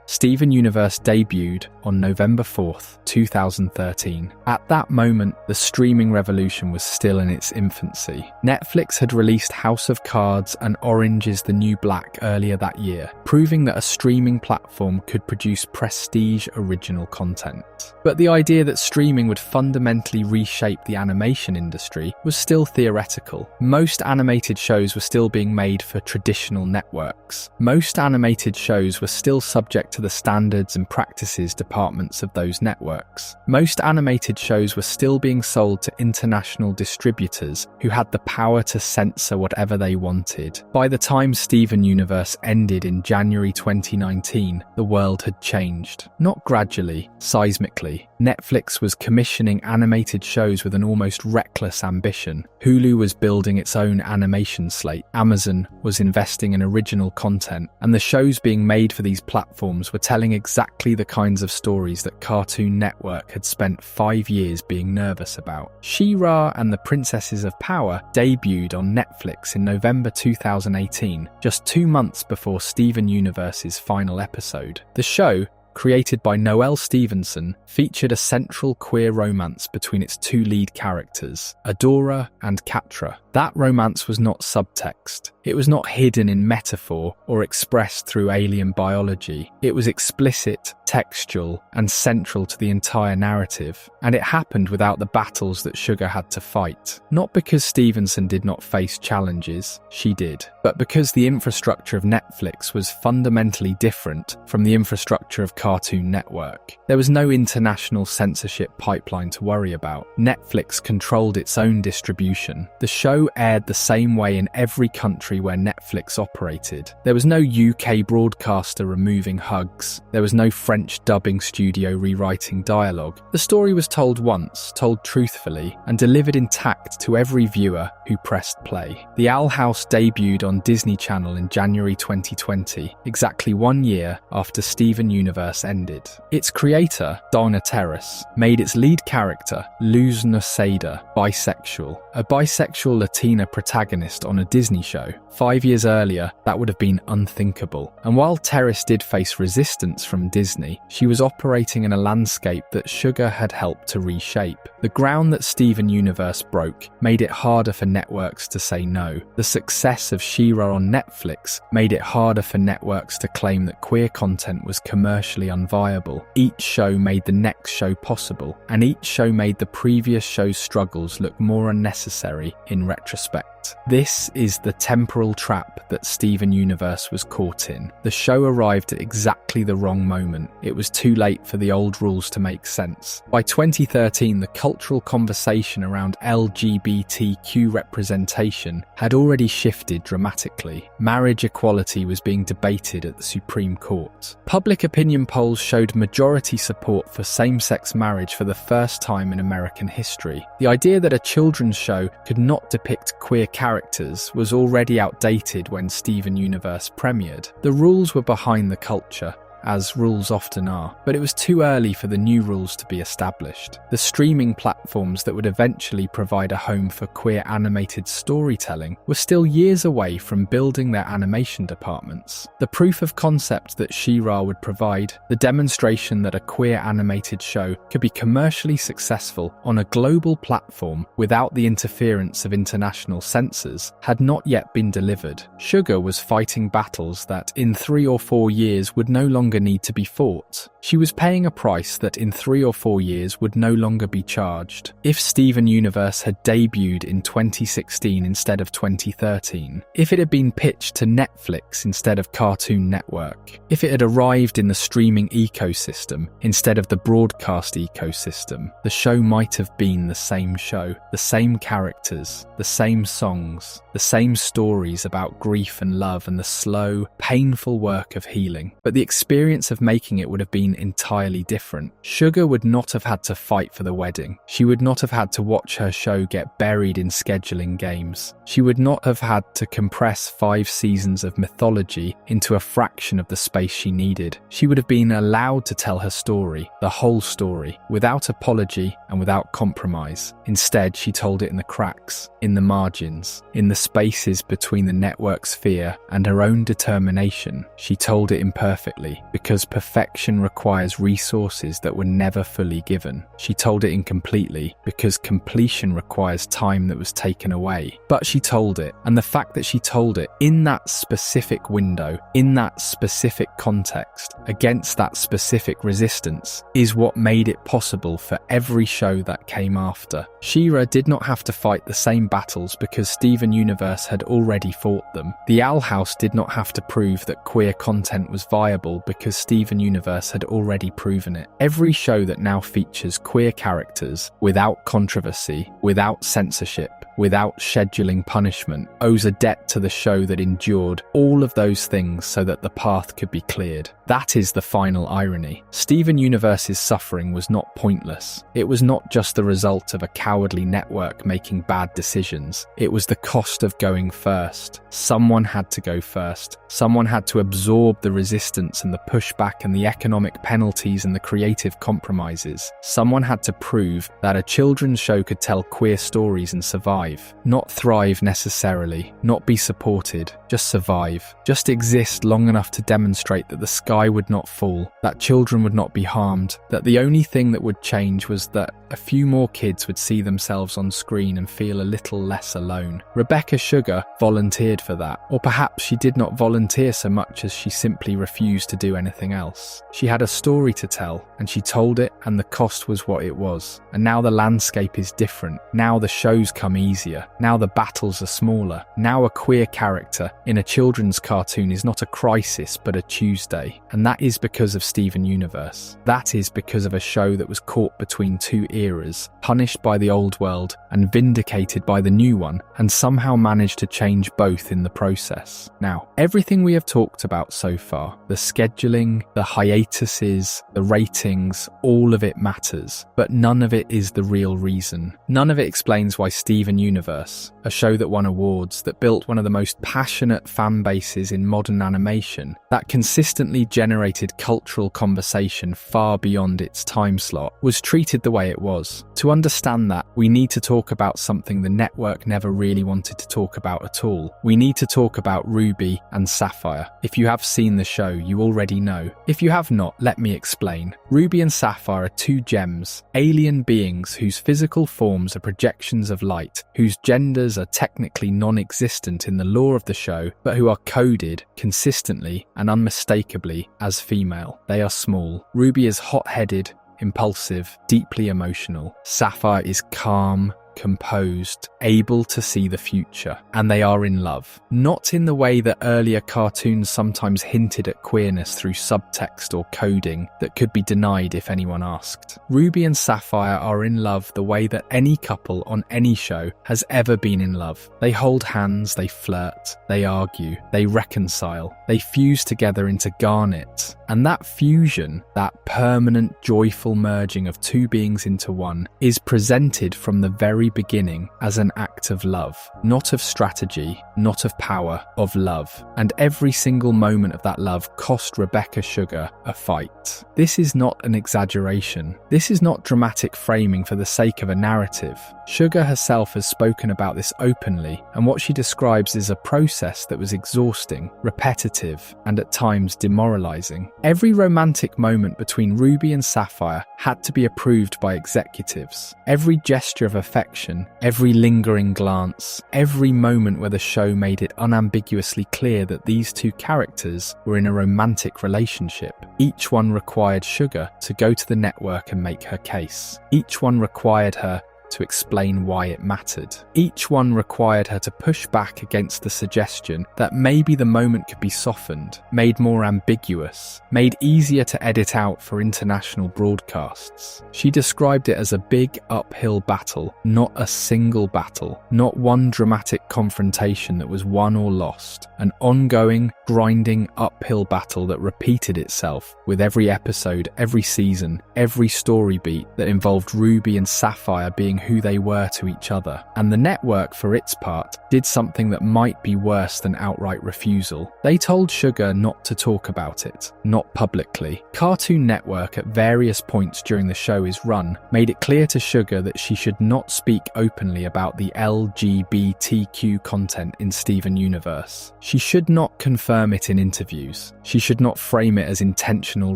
Steven Universe debuted on November 4th, 2013. At that moment, the streaming revolution was still in its infancy. Netflix had released House of Cards and Orange is the New Black earlier that year, proving that a streaming platform could produce prestige original content. But the idea that streaming would fundamentally reshape the animation industry was still theoretical. Most animated shows were still being made for traditional networks. Most animated shows were still subject to the standards and practices departments of those networks. Most animated shows were still being sold to international distributors who had the power to censor whatever they wanted. By the time Steven Universe ended in January 2019, the world had changed. Not gradually, seismically. Netflix was commissioning animated shows with an almost reckless ambition. Hulu was building its own animation slate. Amazon was investing in original content, and the shows being made for these platforms were telling exactly the kinds of stories that Cartoon Network had spent 5 years being nervous about. She-Ra and the Princesses of Power debuted on Netflix in November 2018, just 2 months before Steven Universe's final episode. The show, created by Noelle Stevenson, featured a central queer romance between its two lead characters, Adora and Catra. That romance was not subtext. It was not hidden in metaphor or expressed through alien biology. It was explicit, textual, and central to the entire narrative. And it happened without the battles that Sugar had to fight. Not because Stevenson did not face challenges, she did, but because the infrastructure of Netflix was fundamentally different from the infrastructure of Cartoon Network. There was no international censorship pipeline to worry about. Netflix controlled its own distribution. The show aired the same way in every country where Netflix operated. There was no UK broadcaster removing hugs. There was no French dubbing studio rewriting dialogue. The story was told once, told truthfully, and delivered intact to every viewer who pressed play. The Owl House debuted on Disney Channel in January 2020, exactly 1 year after Steven Universe ended. Its creator, Donna Terrace, made its lead character, Luz Noceda, bisexual. A bisexual Latina protagonist on a Disney show. 5 years earlier, that would have been unthinkable. And while Terrace did face resistance from Disney, she was operating in a landscape that Sugar had helped to reshape. The ground that Steven Universe broke made it harder for networks to say no. The success of She-Ra on Netflix made it harder for networks to claim that queer content was commercially unviable. Each show made the next show possible, and each show made the previous show's struggles look more unnecessary in retrospect. This is the temporal trap that Steven Universe was caught in. The show arrived at exactly the wrong moment. It was too late for the old rules to make sense. By 2013, the cultural conversation around LGBTQ representation had already shifted dramatically. Marriage equality was being debated at the Supreme Court. Public opinion polls showed majority support for same-sex marriage for the first time in American history. The idea that a children's show could not depict queer characters was already outdated when Steven Universe premiered. The rules were behind the culture, as rules often are, but it was too early for the new rules to be established. The streaming platforms that would eventually provide a home for queer animated storytelling were still years away from building their animation departments. The proof of concept that She-Ra would provide, the demonstration that a queer animated show could be commercially successful on a global platform without the interference of international censors, had not yet been delivered. Sugar was fighting battles that, in 3 or 4 years, would no longer need to be fought. She was paying a price that in 3 or 4 years would no longer be charged. If Steven Universe had debuted in 2016 instead of 2013, if it had been pitched to Netflix instead of Cartoon Network, if it had arrived in the streaming ecosystem instead of the broadcast ecosystem, the show might have been the same show, the same characters, the same songs, the same stories about grief and love and the slow, painful work of healing. But the experience of making it would have been entirely different. Sugar would not have had to fight for the wedding. She would not have had to watch her show get buried in scheduling games. She would not have had to compress 5 seasons of mythology into a fraction of the space she needed. She would have been allowed to tell her story, the whole story, without apology and without compromise. Instead, she told it in the cracks, in the margins, in the spaces between the network's fear and her own determination. She told it imperfectly, because perfection requires resources that were never fully given. She told it incompletely, because completion requires time that was taken away. But she told it, and the fact that she told it in that specific window, in that specific context, against that specific resistance, is what made it possible for every show that came after. She-Ra did not have to fight the same battles because Steven Universe had already fought them. The Owl House did not have to prove that queer content was viable because Steven Universe had already proven it. Every show that now features queer characters, without controversy, without censorship, without scheduling punishment, owes a debt to the show that endured all of those things so that the path could be cleared. That is the final irony. Steven Universe's suffering was not pointless. It was not just the result of a cowardly network making bad decisions. It was the cost of going first. Someone had to go first. Someone had to absorb the resistance and the pushback and the economic penalties and the creative compromises. Someone had to prove that a children's show could tell queer stories and survive. Not thrive necessarily, not be supported, just survive. Just exist long enough to demonstrate that the sky would not fall, that children would not be harmed, that the only thing that would change was that a few more kids would see themselves on screen and feel a little less alone. Rebecca Sugar volunteered for that, or perhaps she did not volunteer so much as she simply refused to do anything else. She had a story to tell, and she told it, and the cost was what it was. And now the landscape is different. Now the shows come easier. Now the battles are smaller. Now a queer character in a children's cartoon is not a crisis but a Tuesday. And that is because of Steven Universe. That is because of a show that was caught between 2 eras, punished by the old world and vindicated by the new one, and somehow managed to change both in the process. Now, everything we have talked about so far, the scheduling, the hiatuses, the ratings, all of it matters, but none of it is the real reason. None of it explains why Steven Universe, a show that won awards, that built one of the most passionate fan bases in modern animation, that consistently generated cultural conversation far beyond its time slot, was treated the way it was. To understand that, we need to talk about something the network never really wanted to talk about at all. We need to talk about Ruby and Sapphire. If you have seen the show, you already know. If you have not, let me explain. Ruby and Sapphire are 2 gems, alien beings whose physical forms are projections of light, whose genders are technically non-existent in the lore of the show, but who are coded consistently and unmistakably as female. They are small. Ruby is hot-headed, impulsive, deeply emotional. Sapphire is calm, composed, able to see the future, and they are in love. Not in the way that earlier cartoons sometimes hinted at queerness through subtext or coding that could be denied if anyone asked. Ruby and Sapphire are in love the way that any couple on any show has ever been in love. They hold hands, they flirt, they argue, they reconcile, they fuse together into garnet, And that fusion, that permanent, joyful merging of two beings into one, is presented from the very beginning as an act of love, not of strategy, not of power, of love. And every single moment of that love cost Rebecca Sugar a fight. This is not an exaggeration. This is not dramatic framing for the sake of a narrative. Sugar herself has spoken about this openly, and what she describes is a process that was exhausting, repetitive, and at times demoralizing. Every romantic moment between Ruby and Sapphire had to be approved by executives. Every gesture of affection, every lingering glance, every moment where the show made it unambiguously clear that these two characters were in a romantic relationship. Each one required Sugar to go to the network and make her case. Each one required her to explain why it mattered. Each one required her to push back against the suggestion that maybe the moment could be softened, made more ambiguous, made easier to edit out for international broadcasts. She described it as a big uphill battle, not a single battle, not one dramatic confrontation that was won or lost, an ongoing, grinding uphill battle that repeated itself with every episode, every season, every story beat that involved Ruby and Sapphire being who they were to each other. And the network, for its part, did something that might be worse than outright refusal. They told Sugar not to talk about it, not publicly. Cartoon Network, at various points during the show's run, made it clear to Sugar that she should not speak openly about the LGBTQ content in Steven Universe. She should not confirm it in interviews. She should not frame it as intentional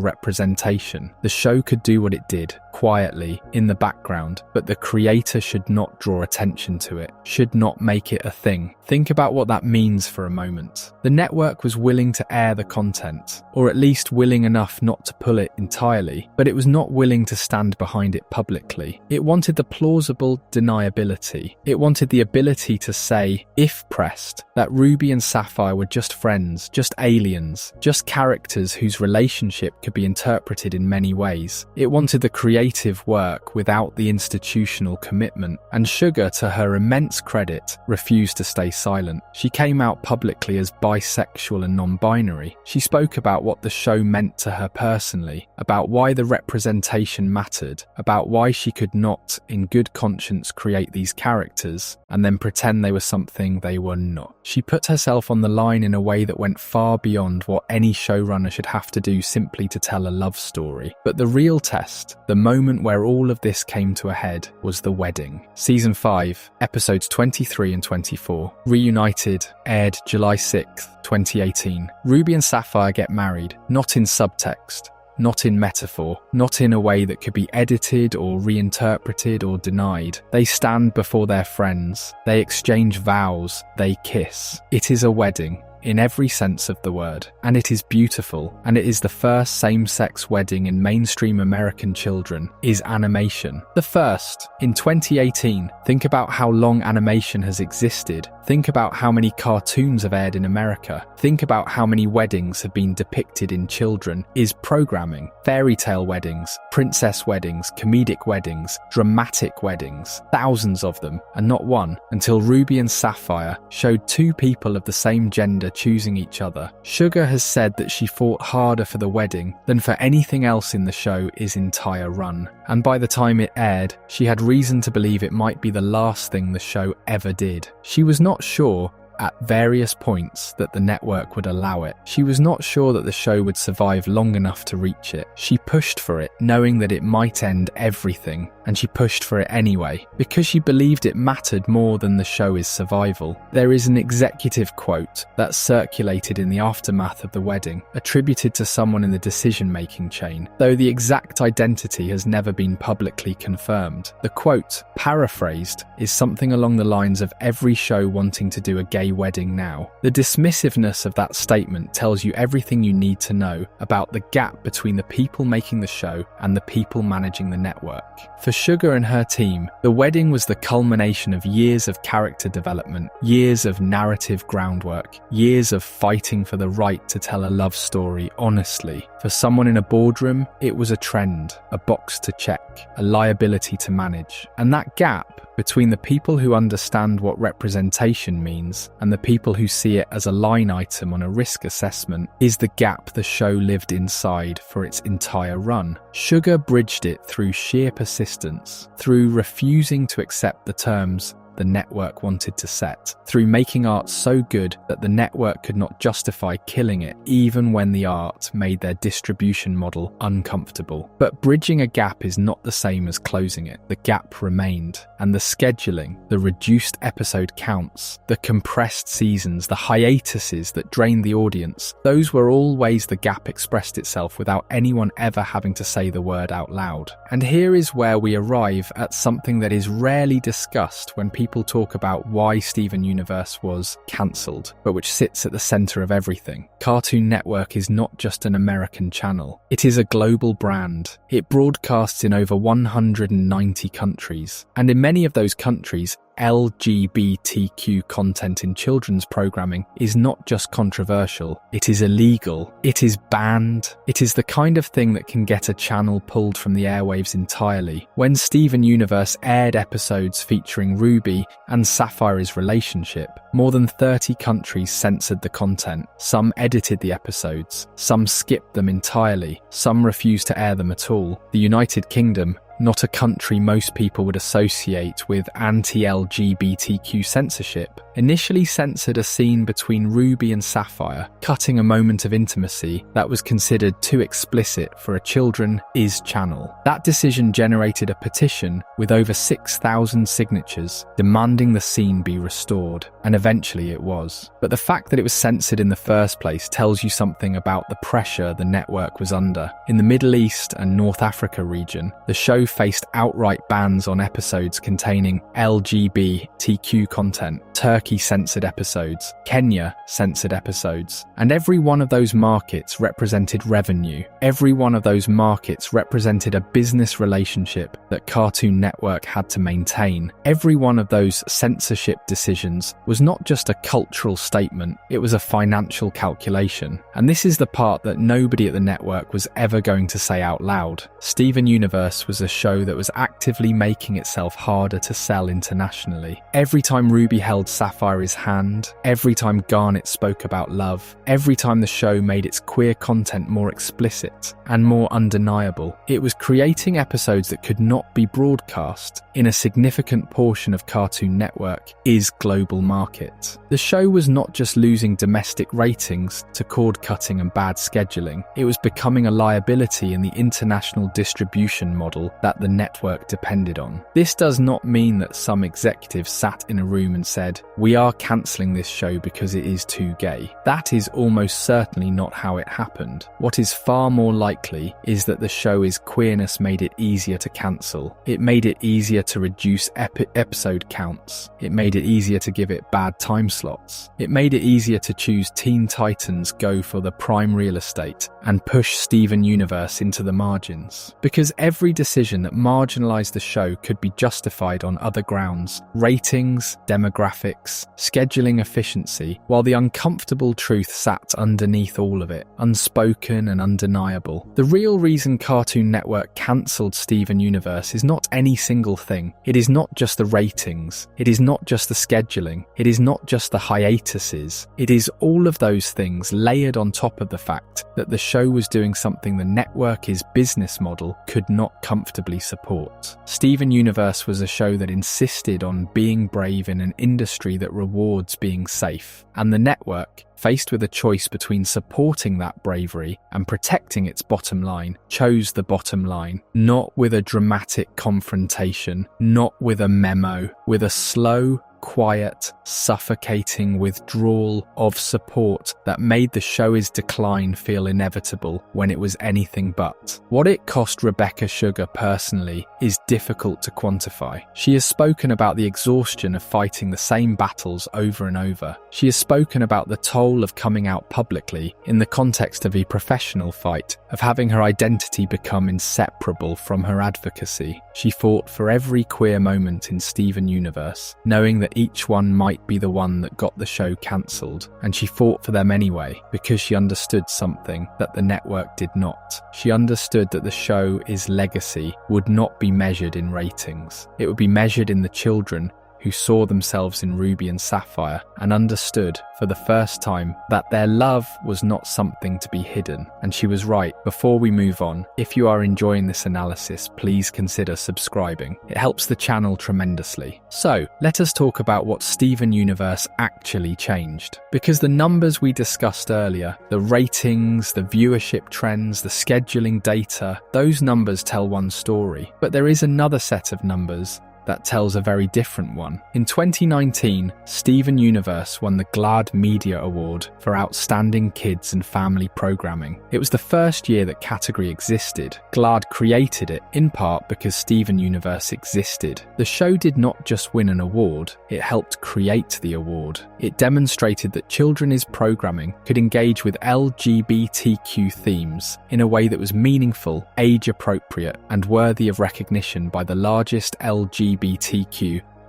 representation. The show could do what it did, quietly, in the background, but the creator should not draw attention to it, should not make it a thing. Think about what that means for a moment. The network was willing to air the content, or at least willing enough not to pull it entirely, but it was not willing to stand behind it publicly. It wanted the plausible deniability. It wanted the ability to say, if pressed, that Ruby and Sapphire were just friends, just aliens, just characters whose relationship could be interpreted in many ways. It wanted the creative work without the institutional commitment, and Sugar, to her immense credit, refused to stay silent. She came out publicly as bisexual and non-binary. She spoke about what the show meant to her personally, about why the representation mattered, about why she could not, in good conscience, create these characters and then pretend they were something they were not. She put herself on the line in a way that went far beyond what any showrunner should have to do simply to tell a love story. But the real test, the moment where all of this came to a head, was the wedding. Season 5, episodes 23 and 24. Reunited, aired July 6th, 2018. Ruby and Sapphire get married, not in subtext, not in metaphor, not in a way that could be edited or reinterpreted or denied. They stand before their friends, they exchange vows, they kiss. It is a wedding, in every sense of the word, and it is beautiful, and it is the first same-sex wedding in mainstream American children, is animation. The first. In 2018, think about how long animation has existed. Think about how many cartoons have aired in America. Think about how many weddings have been depicted in children. Is programming. Fairy tale weddings, princess weddings, comedic weddings, dramatic weddings. Thousands of them, and not one, until Ruby and Sapphire showed two people of the same gender choosing each other. Sugar has said that she fought harder for the wedding than for anything else in the show's entire run. And by the time it aired, she had reason to believe it might be the last thing the show ever did. She was not sure at various points that the network would allow it. She was not sure that the show would survive long enough to reach it. She pushed for it, knowing that it might end everything, and she pushed for it anyway, because she believed it mattered more than the show's survival. There is an executive quote that circulated in the aftermath of the wedding, attributed to someone in the decision-making chain, though the exact identity has never been publicly confirmed. The quote, paraphrased, is something along the lines of every show wanting to do a gay wedding now. The dismissiveness of that statement tells you everything you need to know about the gap between the people making the show and the people managing the network. For Sugar and her team, the wedding was the culmination of years of character development, years of narrative groundwork, years of fighting for the right to tell a love story honestly. For someone in a boardroom, it was a trend, a box to check, a liability to manage. And that gap between the people who understand what representation means and the people who see it as a line item on a risk assessment is the gap the show lived inside for its entire run. Sugar bridged it through sheer persistence, through refusing to accept the terms the network wanted to set, through making art so good that the network could not justify killing it even when the art made their distribution model uncomfortable. But bridging a gap is not the same as closing it. The gap remained, and the scheduling, the reduced episode counts, the compressed seasons, the hiatuses that drained the audience, those were all ways the gap expressed itself without anyone ever having to say the word out loud. And here is where we arrive at something that is rarely discussed when people talk about why Steven Universe was cancelled, but which sits at the centre of everything. Cartoon Network is not just an American channel. It is a global brand. It broadcasts in over 190 countries. And in many of those countries, LGBTQ content in children's programming is not just controversial, it is illegal, it is banned, it is the kind of thing that can get a channel pulled from the airwaves entirely. When Steven Universe aired episodes featuring Ruby and Sapphire's relationship, more than 30 countries censored the content. Some edited the episodes, some skipped them entirely, some refused to air them at all. The United Kingdom, not a country most people would associate with anti-LGBTQ censorship, initially censored a scene between Ruby and Sapphire, cutting a moment of intimacy that was considered too explicit for a Children Is channel. That decision generated a petition with over 6,000 signatures demanding the scene be restored, and eventually it was. But the fact that it was censored in the first place tells you something about the pressure the network was under. In the Middle East and North Africa region, the show faced outright bans on episodes containing LGBTQ content. Turkey censored episodes, Kenya censored episodes, and every one of those markets represented revenue. Every one of those markets represented a business relationship that Cartoon Network had to maintain. Every one of those censorship decisions was not just a cultural statement, it was a financial calculation. And this is the part that nobody at the network was ever going to say out loud. Steven Universe was a show that was actively making itself harder to sell internationally. Every time Ruby held Sapphire's hand, every time Garnet spoke about love, every time the show made its queer content more explicit and more undeniable, it was creating episodes that could not be broadcast in a significant portion of Cartoon Network is global market. The show was not just losing domestic ratings to cord cutting and bad scheduling, it was becoming a liability in the international distribution model that the network depended on. This does not mean that some executive sat in a room and said, "We are cancelling this show because it is too gay." That is almost certainly not how it happened. What is far more likely is that the show's queerness made it easier to cancel. It made it easier to reduce episode counts. It made it easier to give it bad time slots. It made it easier to choose Teen Titans Go for the prime real estate and push Steven Universe into the margins. Because every decision that marginalised the show could be justified on other grounds: ratings, demographics, scheduling efficiency, while the uncomfortable truth sat underneath all of it, unspoken and undeniable. The real reason Cartoon Network cancelled Steven Universe is not any single thing. It is not just the ratings. It is not just the scheduling. It is not just the hiatuses. It is all of those things layered on top of the fact that the show was doing something the network's business model could not comfortably support. Steven Universe was a show that insisted on being brave in an industry that rewards being safe, and the network, faced with a choice between supporting that bravery and protecting its bottom line, chose the bottom line, not with a dramatic confrontation, not with a memo, with a slow, quiet, suffocating withdrawal of support that made the show's decline feel inevitable when it was anything but. What it cost Rebecca Sugar personally is difficult to quantify. She has spoken about the exhaustion of fighting the same battles over and over. She has spoken about the toll role of coming out publicly in the context of a professional fight, of having her identity become inseparable from her advocacy. She fought for every queer moment in Steven Universe, knowing that each one might be the one that got the show cancelled, and she fought for them anyway, because she understood something that the network did not. She understood that the show's legacy would not be measured in ratings. It would be measured in the children who saw themselves in Ruby and Sapphire and understood for the first time that their love was not something to be hidden. And she was right. Before we move on, if you are enjoying this analysis, please consider subscribing. It helps the channel tremendously. So, let us talk about what Steven Universe actually changed. Because the numbers we discussed earlier, the ratings, the viewership trends, the scheduling data, those numbers tell one story. But there is another set of numbers that tells a very different one. In 2019, Steven Universe won the GLAAD Media Award for Outstanding Kids and Family Programming. It was the first year that category existed. GLAAD created it, in part because Steven Universe existed. The show did not just win an award, it helped create the award. It demonstrated that children's programming could engage with LGBTQ themes in a way that was meaningful, age-appropriate, and worthy of recognition by the largest LGBTQ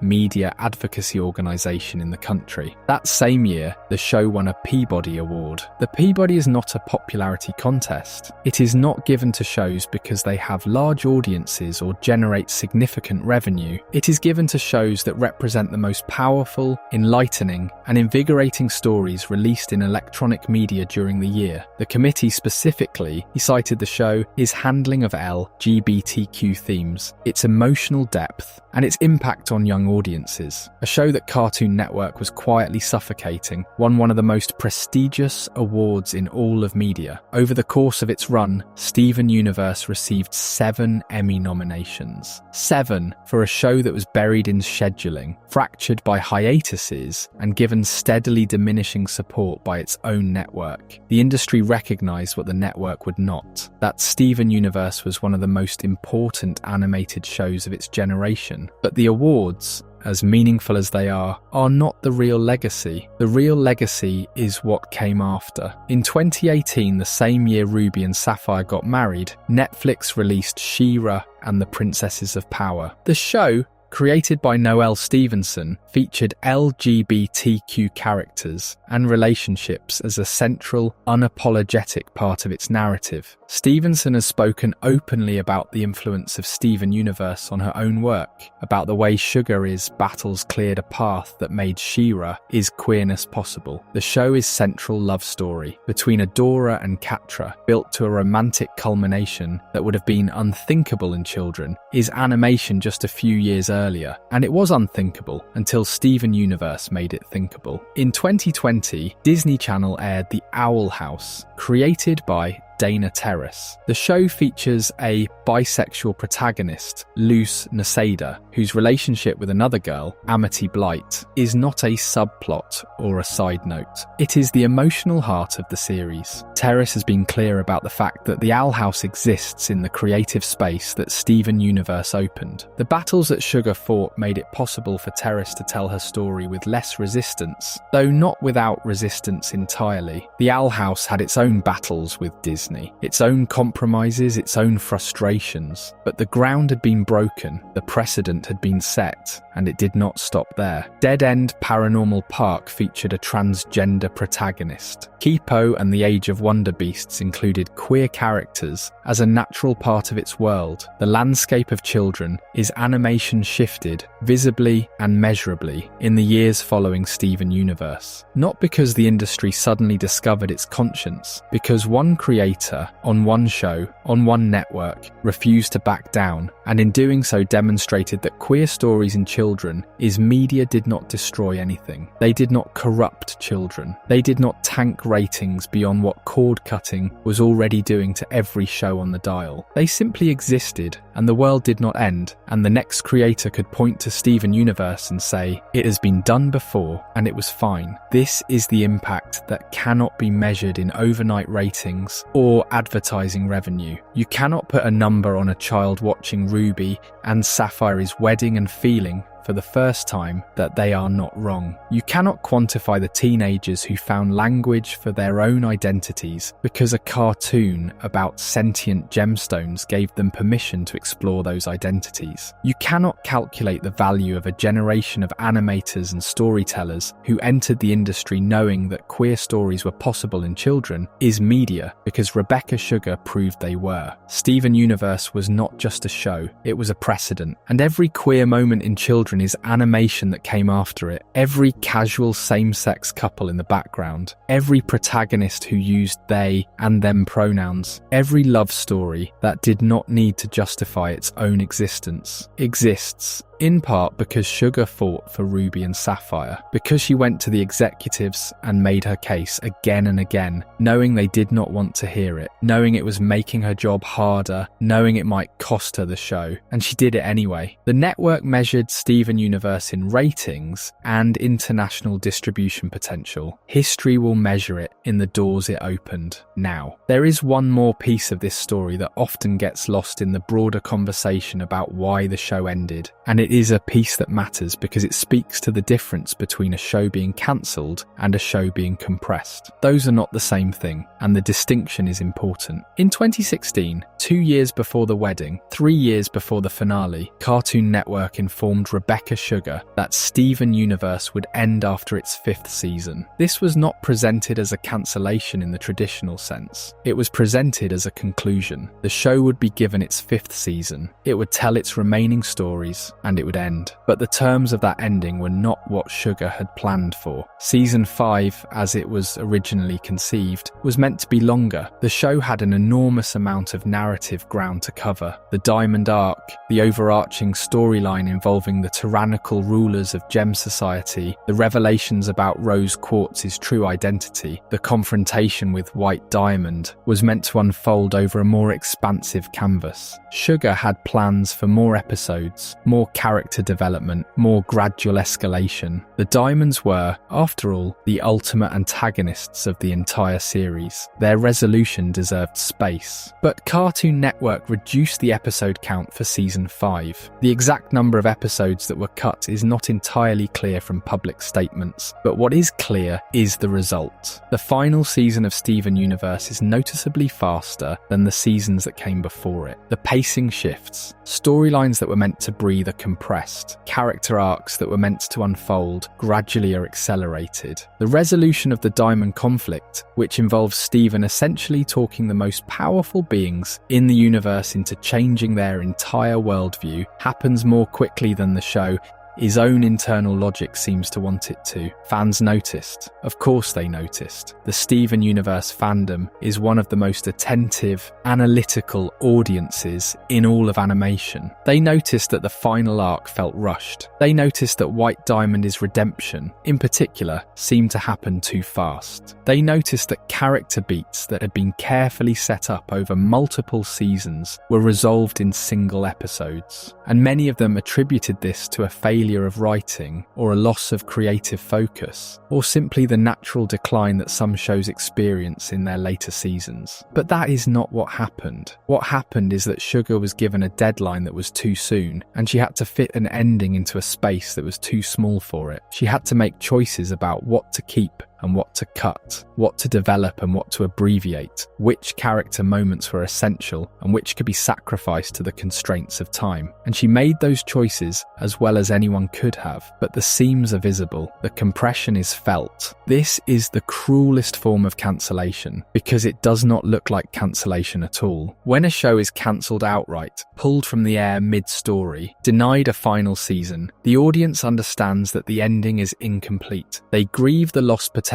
media advocacy organisation in the country. That same year, the show won a Peabody Award. The Peabody is not a popularity contest. It is not given to shows because they have large audiences or generate significant revenue. It is given to shows that represent the most powerful, enlightening, and invigorating stories released in electronic media during the year. The committee specifically cited the show's handling of LGBTQ themes, its emotional depth, and its impact on young audiences. A show that Cartoon Network was quietly suffocating won one of the most prestigious awards in all of media. Over the course of its run, Steven Universe received 7 Emmy nominations. 7 for a show that was buried in scheduling, fractured by hiatuses, and given steadily diminishing support by its own network. The industry recognized what the network would not, that Steven Universe was one of the most important animated shows of its generation. But the awards, as meaningful as they are not the real legacy. The real legacy is what came after. In 2018, the same year Ruby and Sapphire got married, Netflix released She-Ra and the Princesses of Power. The show, created by Noelle Stevenson, featured LGBTQ characters and relationships as a central, unapologetic part of its narrative. Stevenson has spoken openly about the influence of Steven Universe on her own work, about the way Sugar's battles cleared a path that made She-Ra's queerness possible. The show's central love story between Adora and Catra, built to a romantic culmination that would have been unthinkable in children, is animation just a few years earlier, and it was unthinkable until Steven Universe made it thinkable. In 2020, Disney Channel aired The Owl House, created by Dana Terrace. The show features a bisexual protagonist, Luce Naseda, whose relationship with another girl, Amity Blight, is not a subplot or a side note. It is the emotional heart of the series. Terrace has been clear about the fact that the Owl House exists in the creative space that Steven Universe opened. The battles that Sugar fought made it possible for Terrace to tell her story with less resistance, though not without resistance entirely. The Owl House had its own battles with Disney, its own compromises, its own frustrations, but the ground had been broken, the precedent had been set, and it did not stop there. Dead End Paranormal Park featured a transgender protagonist. Kipo and the Age of Wonder Beasts included queer characters as a natural part of its world. The landscape of children is animation shifted, visibly and measurably, in the years following Steven Universe. Not because the industry suddenly discovered its conscience, because one creator, on one show, on one network, refused to back down, and in doing so demonstrated that queer stories in children is media did not destroy anything. They did not corrupt children. They did not tank ratings beyond what cord cutting was already doing to every show on the dial. They simply existed, and the world did not end, and the next creator could point to Steven Universe and say, it has been done before, and it was fine. This is the impact that cannot be measured in overnight ratings or advertising revenue. You cannot put a number on a child watching Ruby and Sapphire's wedding and feeling for the first time that they are not wrong. You cannot quantify the teenagers who found language for their own identities because a cartoon about sentient gemstones gave them permission to explore those identities. You cannot calculate the value of a generation of animators and storytellers who entered the industry knowing that queer stories were possible in children is media, because Rebecca Sugar proved they were. Steven Universe was not just a show, it was a precedent. And every queer moment in children is animation that came after it. Every casual same-sex couple in the background, every protagonist who used they and them pronouns, every love story that did not need to justify its own existence, exists. In part because Sugar fought for Ruby and Sapphire, because she went to the executives and made her case again and again, knowing they did not want to hear it, knowing it was making her job harder, knowing it might cost her the show, and she did it anyway. The network measured Steven Universe in ratings and international distribution potential. History will measure it in the doors it opened. Now, there is one more piece of this story that often gets lost in the broader conversation about why the show ended, and it is a piece that matters because it speaks to the difference between a show being cancelled and a show being compressed. Those are not the same thing, and the distinction is important. In 2016, 2 years before the wedding, 3 years before the finale, Cartoon Network informed Rebecca Sugar that Steven Universe would end after its 5th season. This was not presented as a cancellation in the traditional sense. It was presented as a conclusion. The show would be given its 5th season. It would tell its remaining stories, and it would end. But the terms of that ending were not what Sugar had planned for. Season 5, as it was originally conceived, was meant to be longer. The show had an enormous amount of narrative ground to cover. The Diamond Arc, the overarching storyline involving the tyrannical rulers of Gem Society, the revelations about Rose Quartz's true identity, the confrontation with White Diamond, was meant to unfold over a more expansive canvas. Sugar had plans for more episodes, more character development, more gradual escalation. The Diamonds were, after all, the ultimate antagonists of the entire series. Their resolution deserved space. But Cartoon Network reduced the episode count for Season 5. The exact number of episodes that were cut is not entirely clear from public statements, but what is clear is the result. The final season of Steven Universe is noticeably faster than the seasons that came before it. The pacing shifts. Storylines that were meant to breathe are compressed. Character arcs that were meant to unfold gradually are accelerated. The resolution of the Diamond conflict, which involves Steven essentially talking the most powerful beings in the universe into changing their entire worldview, happens more quickly than the show. His own internal logic seems to want it to. Fans noticed. Of course they noticed. The Steven Universe fandom is one of the most attentive, analytical audiences in all of animation. They noticed that the final arc felt rushed. They noticed that White Diamond's redemption, in particular, seemed to happen too fast. They noticed that character beats that had been carefully set up over multiple seasons were resolved in single episodes. And many of them attributed this to a failure of writing, or a loss of creative focus, or simply the natural decline that some shows experience in their later seasons. But that is not what happened. What happened is that Sugar was given a deadline that was too soon, and she had to fit an ending into a space that was too small for it. She had to make choices about what to keep and what to cut, what to develop and what to abbreviate, which character moments were essential and which could be sacrificed to the constraints of time. And she made those choices as well as anyone could have, but the seams are visible, the compression is felt. This is the cruelest form of cancellation, because it does not look like cancellation at all. When a show is cancelled outright, pulled from the air mid-story, denied a final season, the audience understands that the ending is incomplete. They grieve the lost potential,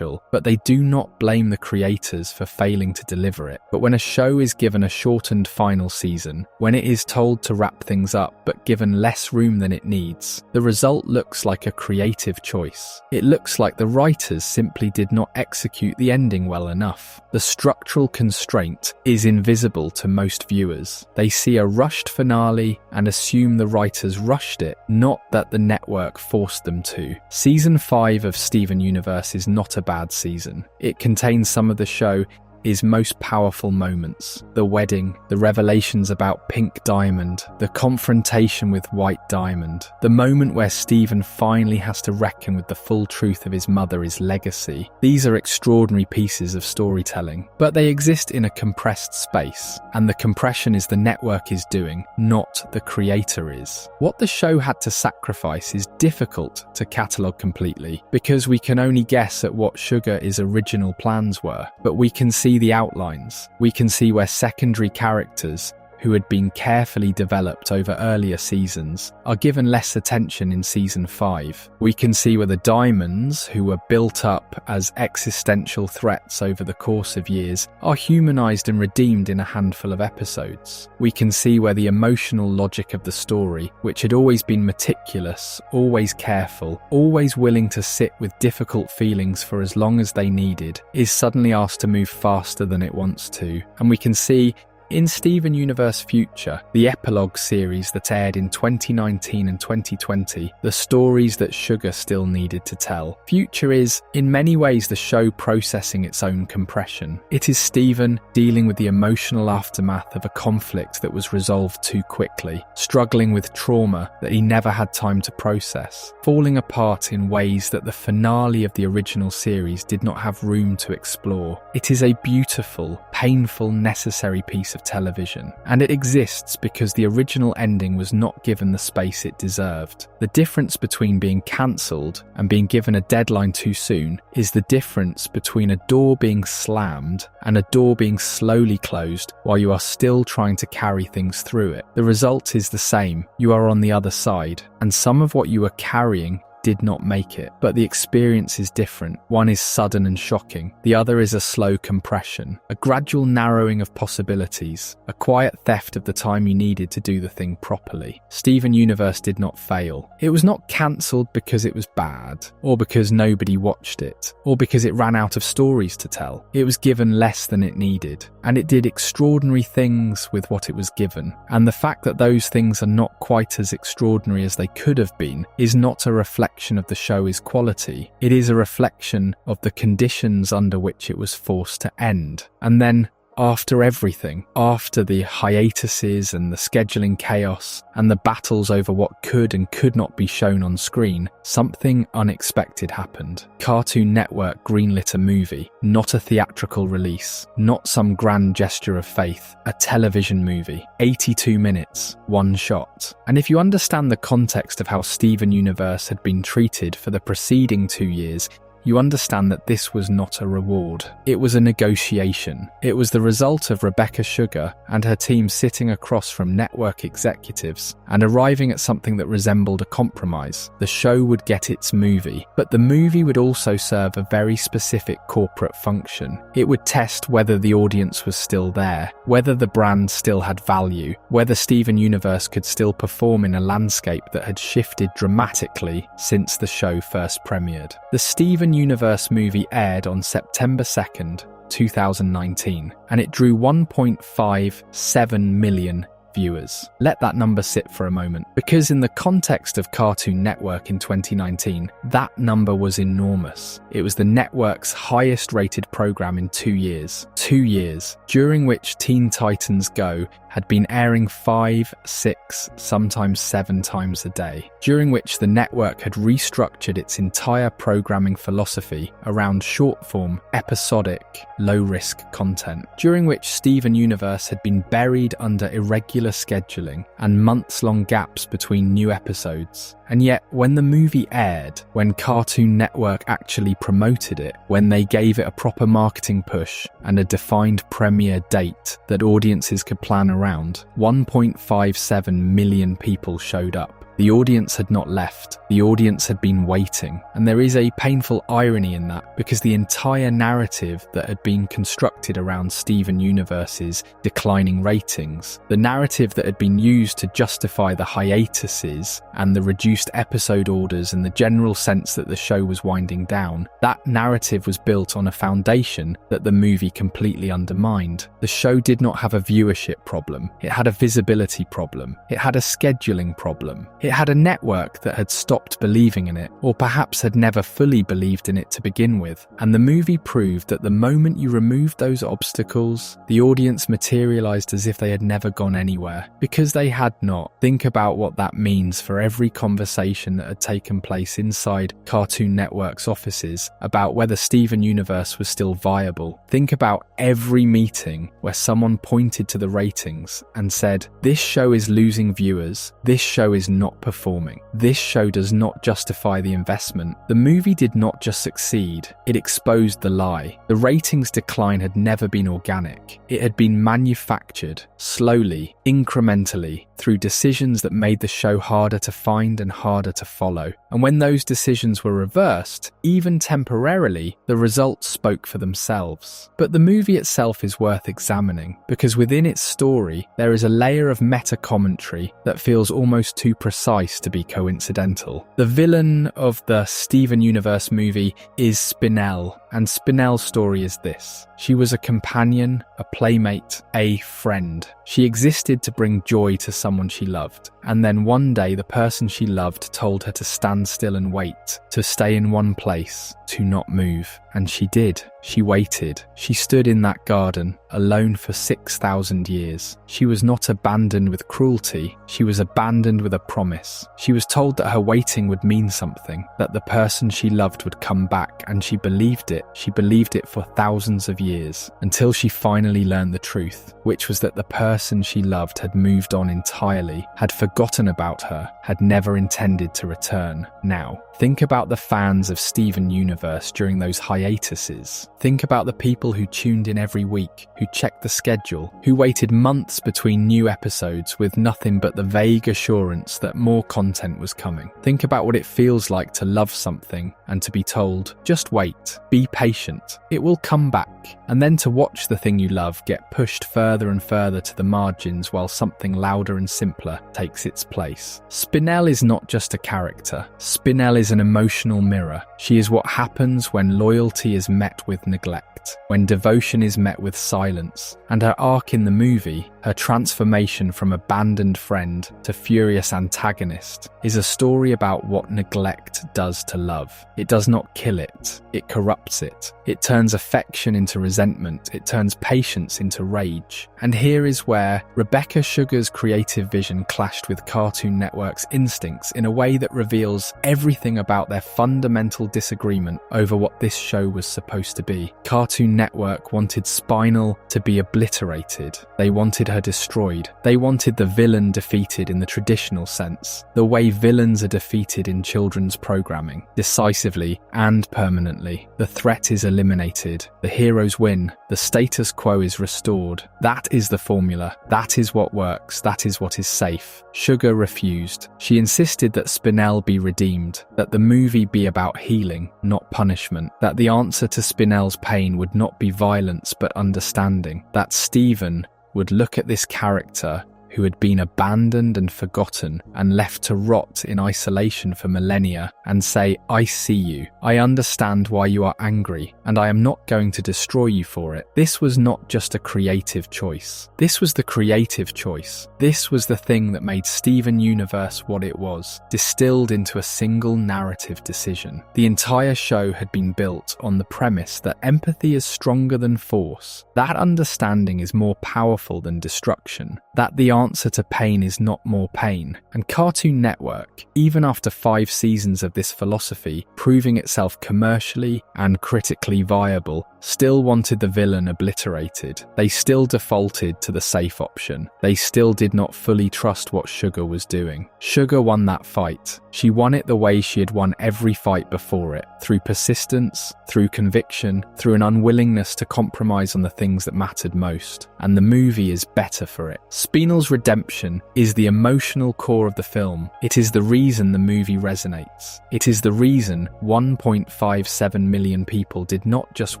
but they do not blame the creators for failing to deliver it. But when a show is given a shortened final season, when it is told to wrap things up but given less room than it needs, the result looks like a creative choice. It looks like the writers simply did not execute the ending well enough. The structural constraint is invisible to most viewers. They see a rushed finale and assume the writers rushed it, not that the network forced them to. Season 5 of Steven Universe is not a bad season. It contains some of the show his most powerful moments. The wedding, the revelations about Pink Diamond, the confrontation with White Diamond, the moment where Steven finally has to reckon with the full truth of his mother, his legacy. These are extraordinary pieces of storytelling, but they exist in a compressed space, and the compression is the network is doing, not the creator is. What the show had to sacrifice is difficult to catalogue completely, because we can only guess at what Sugar's original plans were, but we can see the outlines. We can see where secondary characters who had been carefully developed over earlier seasons are given less attention in season 5. We can see where the Diamonds, who were built up as existential threats over the course of years, are humanized and redeemed in a handful of episodes. We can see where the emotional logic of the story, which had always been meticulous, always careful, always willing to sit with difficult feelings for as long as they needed, is suddenly asked to move faster than it wants to. And we can see in Steven Universe Future, the epilogue series that aired in 2019 and 2020, the stories that Sugar still needed to tell. Future is, in many ways, the show processing its own compression. It is Steven dealing with the emotional aftermath of a conflict that was resolved too quickly, struggling with trauma that he never had time to process, falling apart in ways that the finale of the original series did not have room to explore. It is a beautiful, painful, necessary piece of television, and it exists because the original ending was not given the space it deserved. The difference between being cancelled and being given a deadline too soon is the difference between a door being slammed and a door being slowly closed while you are still trying to carry things through it. The result is the same. You are on the other side, and some of what you are carrying did not make it, but the experience is different. One is sudden and shocking. The other is a slow compression, a gradual narrowing of possibilities, a quiet theft of the time you needed to do the thing properly. Steven Universe did not fail. It was not cancelled because it was bad, or because nobody watched it, or because it ran out of stories to tell. It was given less than it needed, and it did extraordinary things with what it was given. And the fact that those things are not quite as extraordinary as they could have been is not a reflection of the show's quality. It is a reflection of the conditions under which it was forced to end. And then, after everything, after the hiatuses and the scheduling chaos and the battles over what could and could not be shown on screen, something unexpected happened. Cartoon Network greenlit a movie, not a theatrical release, not some grand gesture of faith, a television movie, 82 minutes, one shot. And if you understand the context of how Steven Universe had been treated for the preceding 2 years, you understand that this was not a reward. It was a negotiation. It was the result of Rebecca Sugar and her team sitting across from network executives and arriving at something that resembled a compromise. The show would get its movie, but the movie would also serve a very specific corporate function. It would test whether the audience was still there, whether the brand still had value, whether Steven Universe could still perform in a landscape that had shifted dramatically since the show first premiered. The Steven Universe movie aired on September 2nd, 2019, and it drew 1.57 million viewers. Let that number sit for a moment, because in the context of Cartoon Network in 2019, that number was enormous. It was the network's highest rated program in 2 years. 2 years, during which Teen Titans Go had been airing 5, 6, sometimes 7 times a day, during which the network had restructured its entire programming philosophy around short-form, episodic, low-risk content, during which Steven Universe had been buried under irregular scheduling and months-long gaps between new episodes. And yet, when the movie aired, when Cartoon Network actually promoted it, when they gave it a proper marketing push and a defined premiere date that audiences could plan around, 1.57 million people showed up. The audience had not left. The audience had been waiting. And there is a painful irony in that, because the entire narrative that had been constructed around Steven Universe's declining ratings, the narrative that had been used to justify the hiatuses and the reduced episode orders and the general sense that the show was winding down, that narrative was built on a foundation that the movie completely undermined. The show did not have a viewership problem. It had a visibility problem. It had a scheduling problem. It It had a network that had stopped believing in it, or perhaps had never fully believed in it to begin with, and the movie proved that the moment you removed those obstacles, the audience materialized as if they had never gone anywhere, because they had not. Think about what that means for every conversation that had taken place inside Cartoon Network's offices about whether Steven Universe was still viable. Think about every meeting where someone pointed to the ratings and said, "This show is losing viewers, this show is not performing, this show does not justify the investment." The movie did not just succeed, it exposed the lie. The ratings decline had never been organic. It had been manufactured, slowly, incrementally, through decisions that made the show harder to find and harder to follow. And when those decisions were reversed, even temporarily, the results spoke for themselves. But the movie itself is worth examining, because within its story, there is a layer of meta-commentary that feels almost too precise to be coincidental. The villain of the Steven Universe movie is Spinel, and Spinel's story is this. She was a companion, a playmate, a friend. She existed to bring joy to someone she loved. And then one day the person she loved told her to stand still and wait, to stay in one place, to not move. And she did. She waited. She stood in that garden, alone for 6,000 years. She was not abandoned with cruelty. She was abandoned with a promise. She was told that her waiting would mean something, that the person she loved would come back, and she believed it. She believed it for thousands of years, until she finally learned the truth, which was that the person she loved had moved on entirely, had forgotten about her, had never intended to return. Now, think about the fans of Steven Universe during those hiatuses. Think about the people who tuned in every week, who checked the schedule, who waited months between new episodes with nothing but the vague assurance that more content was coming. Think about what it feels like to love something and to be told, just wait, be patient, it will come back, and then to watch the thing you love get pushed further and further to the margins while something louder and simpler takes its place. Spinel is not just a character. Spinel is an emotional mirror. She is what happens when loyalty is met with neglect, when devotion is met with silence, and her arc in the movie, her transformation from abandoned friend to furious antagonist, is a story about what neglect does to love. It does not kill it, it corrupts it. It turns affection into resentment, it turns patience into rage. And here is where Rebecca Sugar's creative vision clashed with Cartoon Network's instincts in a way that reveals everything about their fundamental disagreement over what this show was supposed to be. Cartoon Network wanted Spinel to be obliterated. They wanted her destroyed. They wanted the villain defeated in the traditional sense, the way villains are defeated in children's programming, decisively and permanently. The threat is eliminated, the heroes win, the status quo is restored. That is the formula. That is what works. That is what is safe. Sugar refused. She insisted that Spinel be redeemed, that the movie be about healing, not punishment, that the answer to Spinel's pain would not be violence but understanding, that Steven would look at this character who had been abandoned and forgotten and left to rot in isolation for millennia and say, "I see you. I understand why you are angry, and I am not going to destroy you for it." This was not just a creative choice. This was the creative choice. This was the thing that made Steven Universe what it was, distilled into a single narrative decision. The entire show had been built on the premise that empathy is stronger than force, that understanding is more powerful than destruction, that the answer to pain is not more pain. And Cartoon Network, even after 5 seasons of this philosophy, proving itself commercially and critically viable, still wanted the villain obliterated. They still defaulted to the safe option. They still did not fully trust what Sugar was doing. Sugar won that fight. She won it the way she had won every fight before it, through persistence, through conviction, through an unwillingness to compromise on the things that mattered most. And the movie is better for it. Spinel's redemption is the emotional core of the film. It is the reason the movie resonates. It is the reason 1.57 million people did not just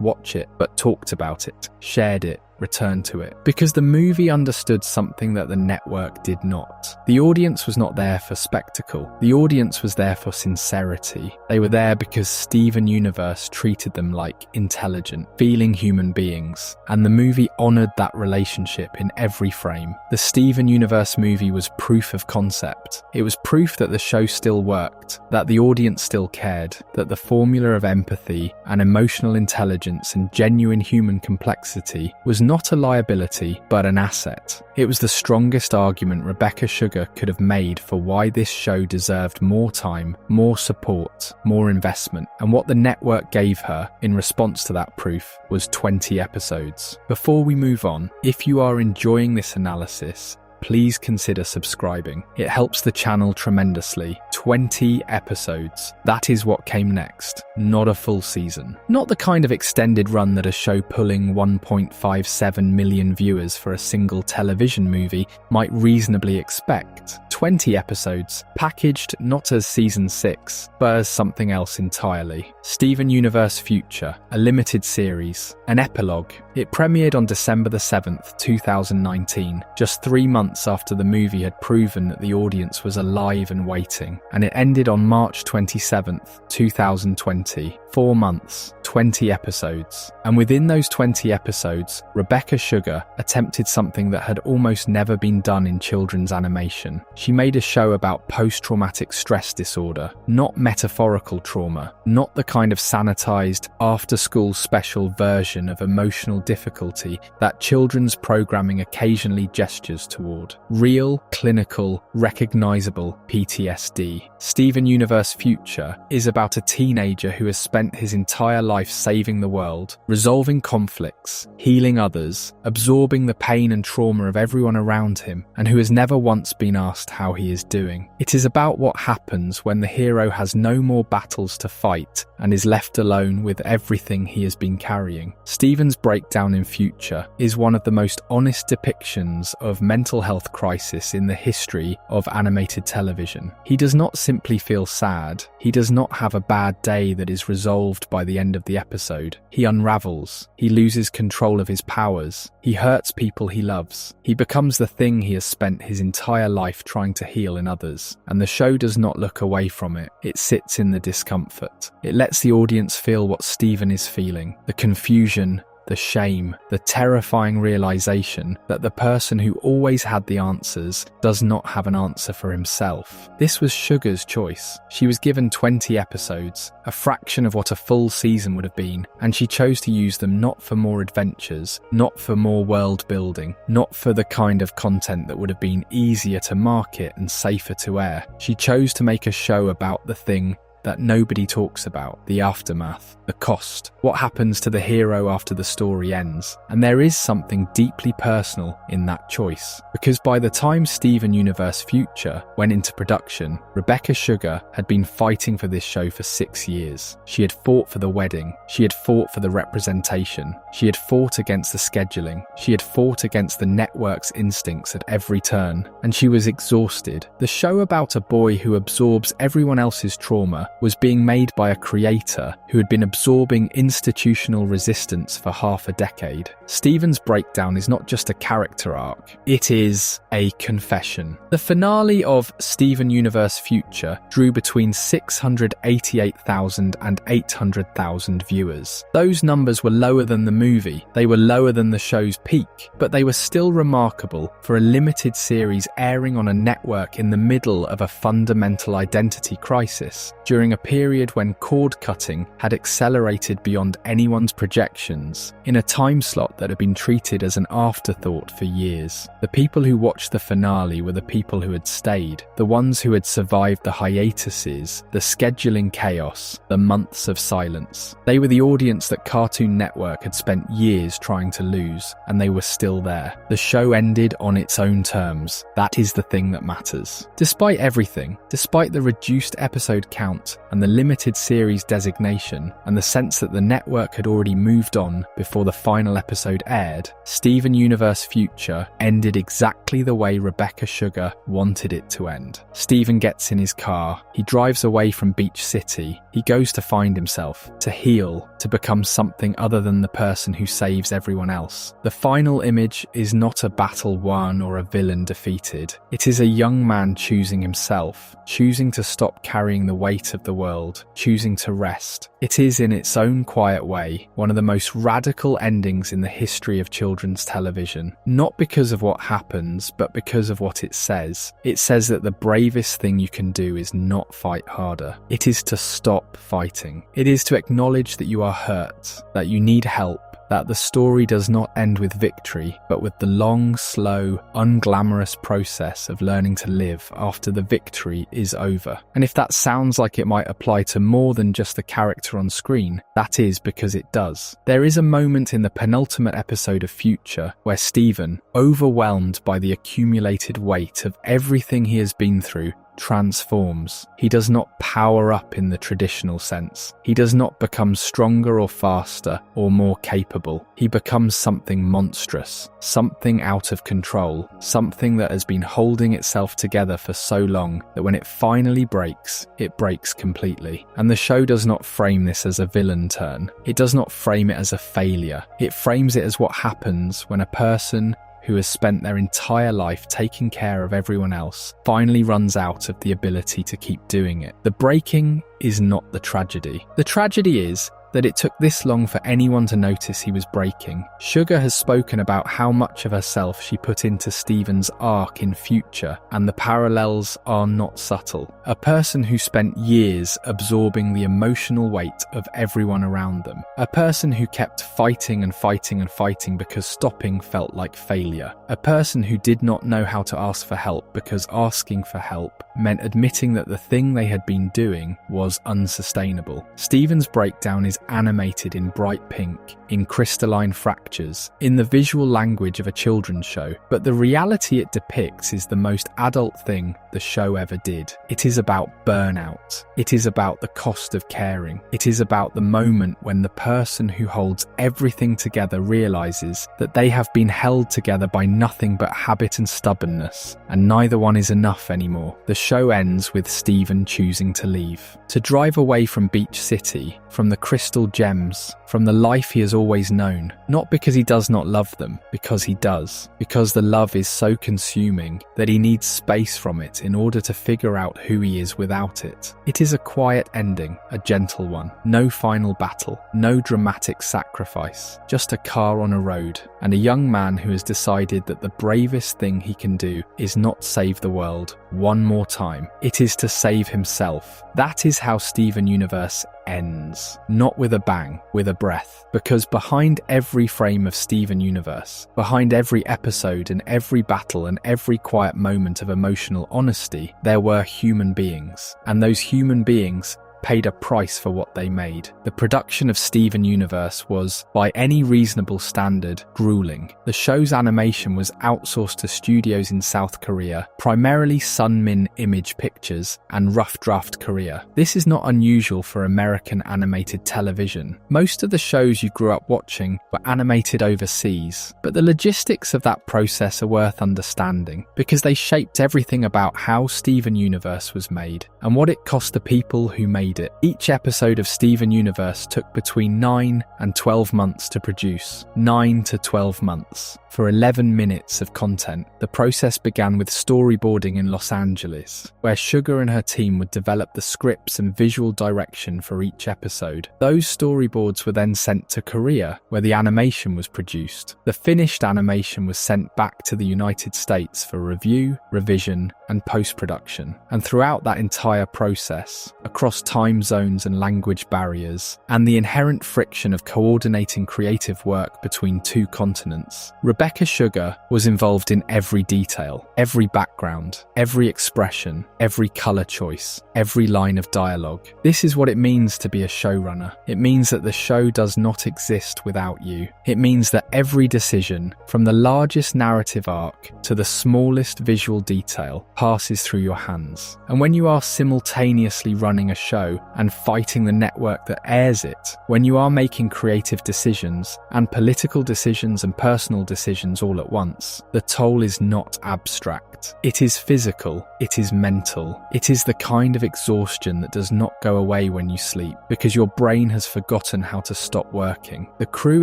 watch it, but talked about it, shared it, return to it. Because the movie understood something that the network did not. The audience was not there for spectacle. The audience was there for sincerity. They were there because Steven Universe treated them like intelligent, feeling human beings. And the movie honored that relationship in every frame. The Steven Universe movie was proof of concept. It was proof that the show still worked, that the audience still cared, that the formula of empathy and emotional intelligence and genuine human complexity was not a liability but an asset. It was the strongest argument Rebecca Sugar could have made for why this show deserved more time, more support, more investment, and what the network gave her in response to that proof was 20 episodes. Before we move on, if you are enjoying this analysis, please consider subscribing. It helps the channel tremendously. 20 episodes. That is what came next, not a full season. Not the kind of extended run that a show pulling 1.57 million viewers for a single television movie might reasonably expect. 20 episodes, packaged not as season 6, but as something else entirely. Steven Universe Future, a limited series, an epilogue. It premiered on December the 7th, 2019, just 3 months after the movie had proven that the audience was alive and waiting, and it ended on March 27th, 2020. 4 months, 20 episodes. And within those 20 episodes, Rebecca Sugar attempted something that had almost never been done in children's animation. She made a show about post-traumatic stress disorder, not metaphorical trauma, not the kind of sanitized, after-school special version of emotional difficulty that children's programming occasionally gestures toward. Real, clinical, recognizable PTSD. Steven Universe Future is about a teenager who has spent his entire life saving the world, resolving conflicts, healing others, absorbing the pain and trauma of everyone around him, and who has never once been asked how he is doing. It is about what happens when the hero has no more battles to fight and is left alone with everything he has been carrying. Steven's breakdown in Future is one of the most honest depictions of mental health crisis in the history of animated television. He does not simply feel sad. He does not have a bad day that is resolved by the end of the episode. He unravels. He loses control of his powers. He hurts people he loves. He becomes the thing he has spent his entire life trying to heal in others. And the show does not look away from it. It sits in the discomfort. It lets the audience feel what Steven is feeling. The confusion, the shame, the terrifying realization that the person who always had the answers does not have an answer for himself. This was Sugar's choice. She was given 20 episodes, a fraction of what a full season would have been, and she chose to use them not for more adventures, not for more world building, not for the kind of content that would have been easier to market and safer to air. She chose to make a show about the thing that nobody talks about, the aftermath, the cost, what happens to the hero after the story ends. And there is something deeply personal in that choice, because by the time Steven Universe Future went into production, Rebecca Sugar had been fighting for this show for 6 years. She had fought for the wedding, she had fought for the representation, she had fought against the scheduling, she had fought against the network's instincts at every turn, and she was exhausted. The show about a boy who absorbs everyone else's trauma was being made by a creator who had been absorbing institutional resistance for half a decade. Steven's breakdown is not just a character arc, it is a confession. The finale of Steven Universe Future drew between 688,000 and 800,000 viewers. Those numbers were lower than the movie, they were lower than the show's peak, but they were still remarkable for a limited series airing on a network in the middle of a fundamental identity crisis, during a period when cord cutting had accelerated beyond anyone's projections, in a time slot that had been treated as an afterthought for years. The people who watched the finale were the people who had stayed, the ones who had survived the hiatuses, the scheduling chaos, the months of silence. They were the audience that Cartoon Network had spent years trying to lose, and they were still there. The show ended on its own terms. That is the thing that matters. Despite everything, despite the reduced episode count out, and the limited series designation, and the sense that the network had already moved on before the final episode aired, Steven Universe Future ended exactly the way Rebecca Sugar wanted it to end. Steven gets in his car, he drives away from Beach City, he goes to find himself, to heal, to become something other than the person who saves everyone else. The final image is not a battle won or a villain defeated. It is a young man choosing himself, choosing to stop carrying the weight of the world, choosing to rest. It is, in its own quiet way, one of the most radical endings in the history of children's television. Not because of what happens, but because of what it says. It says that the bravest thing you can do is not fight harder. It is to stop fighting. It is to acknowledge that you are hurt, that you need help, that the story does not end with victory, but with the long, slow, unglamorous process of learning to live after the victory is over. And if that sounds like it might apply to more than just the character on screen, that is because it does. There is a moment in the penultimate episode of Future where Steven, overwhelmed by the accumulated weight of everything he has been through, transforms. He does not power up in the traditional sense. He does not become stronger or faster or more capable. He becomes something monstrous, something out of control, something that has been holding itself together for so long that when it finally breaks, it breaks completely. And the show does not frame this as a villain turn. It does not frame it as a failure. It frames it as what happens when a person who has spent their entire life taking care of everyone else finally runs out of the ability to keep doing it. The breaking is not the tragedy. The tragedy is that it took this long for anyone to notice he was breaking. Sugar has spoken about how much of herself she put into Steven's arc in Future, and the parallels are not subtle. A person who spent years absorbing the emotional weight of everyone around them. A person who kept fighting and fighting and fighting because stopping felt like failure. A person who did not know how to ask for help because asking for help meant admitting that the thing they had been doing was unsustainable. Steven's breakdown is animated in bright pink, in crystalline fractures, in the visual language of a children's show, but the reality it depicts is the most adult thing the show ever did. It is about burnout. It is about the cost of caring. It is about the moment when the person who holds everything together realizes that they have been held together by nothing but habit and stubbornness, and neither one is enough anymore. The show ends with Steven choosing to leave, to drive away from Beach City, from the crystal gems, from the life he has always known, not because he does not love them, because he does, because the love is so consuming that he needs space from it in order to figure out who he is without it. It is a quiet ending, a gentle one, no final battle, no dramatic sacrifice, just a car on a road, and a young man who has decided that the bravest thing he can do is not save the world one more time, it is to save himself. That is how Steven Universe ends. Not with a bang, with a breath. Because behind every frame of Steven Universe, behind every episode and every battle and every quiet moment of emotional honesty, there were human beings. And those human beings paid a price for what they made. The production of Steven Universe was, by any reasonable standard, grueling. The show's animation was outsourced to studios in South Korea, primarily Sunmin Image Pictures and Rough Draft Korea. This is not unusual for American animated television. Most of the shows you grew up watching were animated overseas, but the logistics of that process are worth understanding, because they shaped everything about how Steven Universe was made, and what it cost the people who made it. Each episode of Steven Universe took between 9 and 12 months to produce. 9 to 12 months. For 11 minutes of content. The process began with storyboarding in Los Angeles, where Sugar and her team would develop the scripts and visual direction for each episode. Those storyboards were then sent to Korea, where the animation was produced. The finished animation was sent back to the United States for review, revision, and post-production. And throughout that entire process, across time zones and language barriers, and the inherent friction of coordinating creative work between two continents, Rebecca Sugar was involved in every detail, every background, every expression, every colour choice, every line of dialogue. This is what it means to be a showrunner. It means that the show does not exist without you. It means that every decision, from the largest narrative arc to the smallest visual detail, passes through your hands. And when you are simultaneously running a show show and fighting the network that airs it, when you are making creative decisions and political decisions and personal decisions all at once, the toll is not abstract. It is physical, it is mental, it is the kind of exhaustion that does not go away when you sleep because your brain has forgotten how to stop working. The crew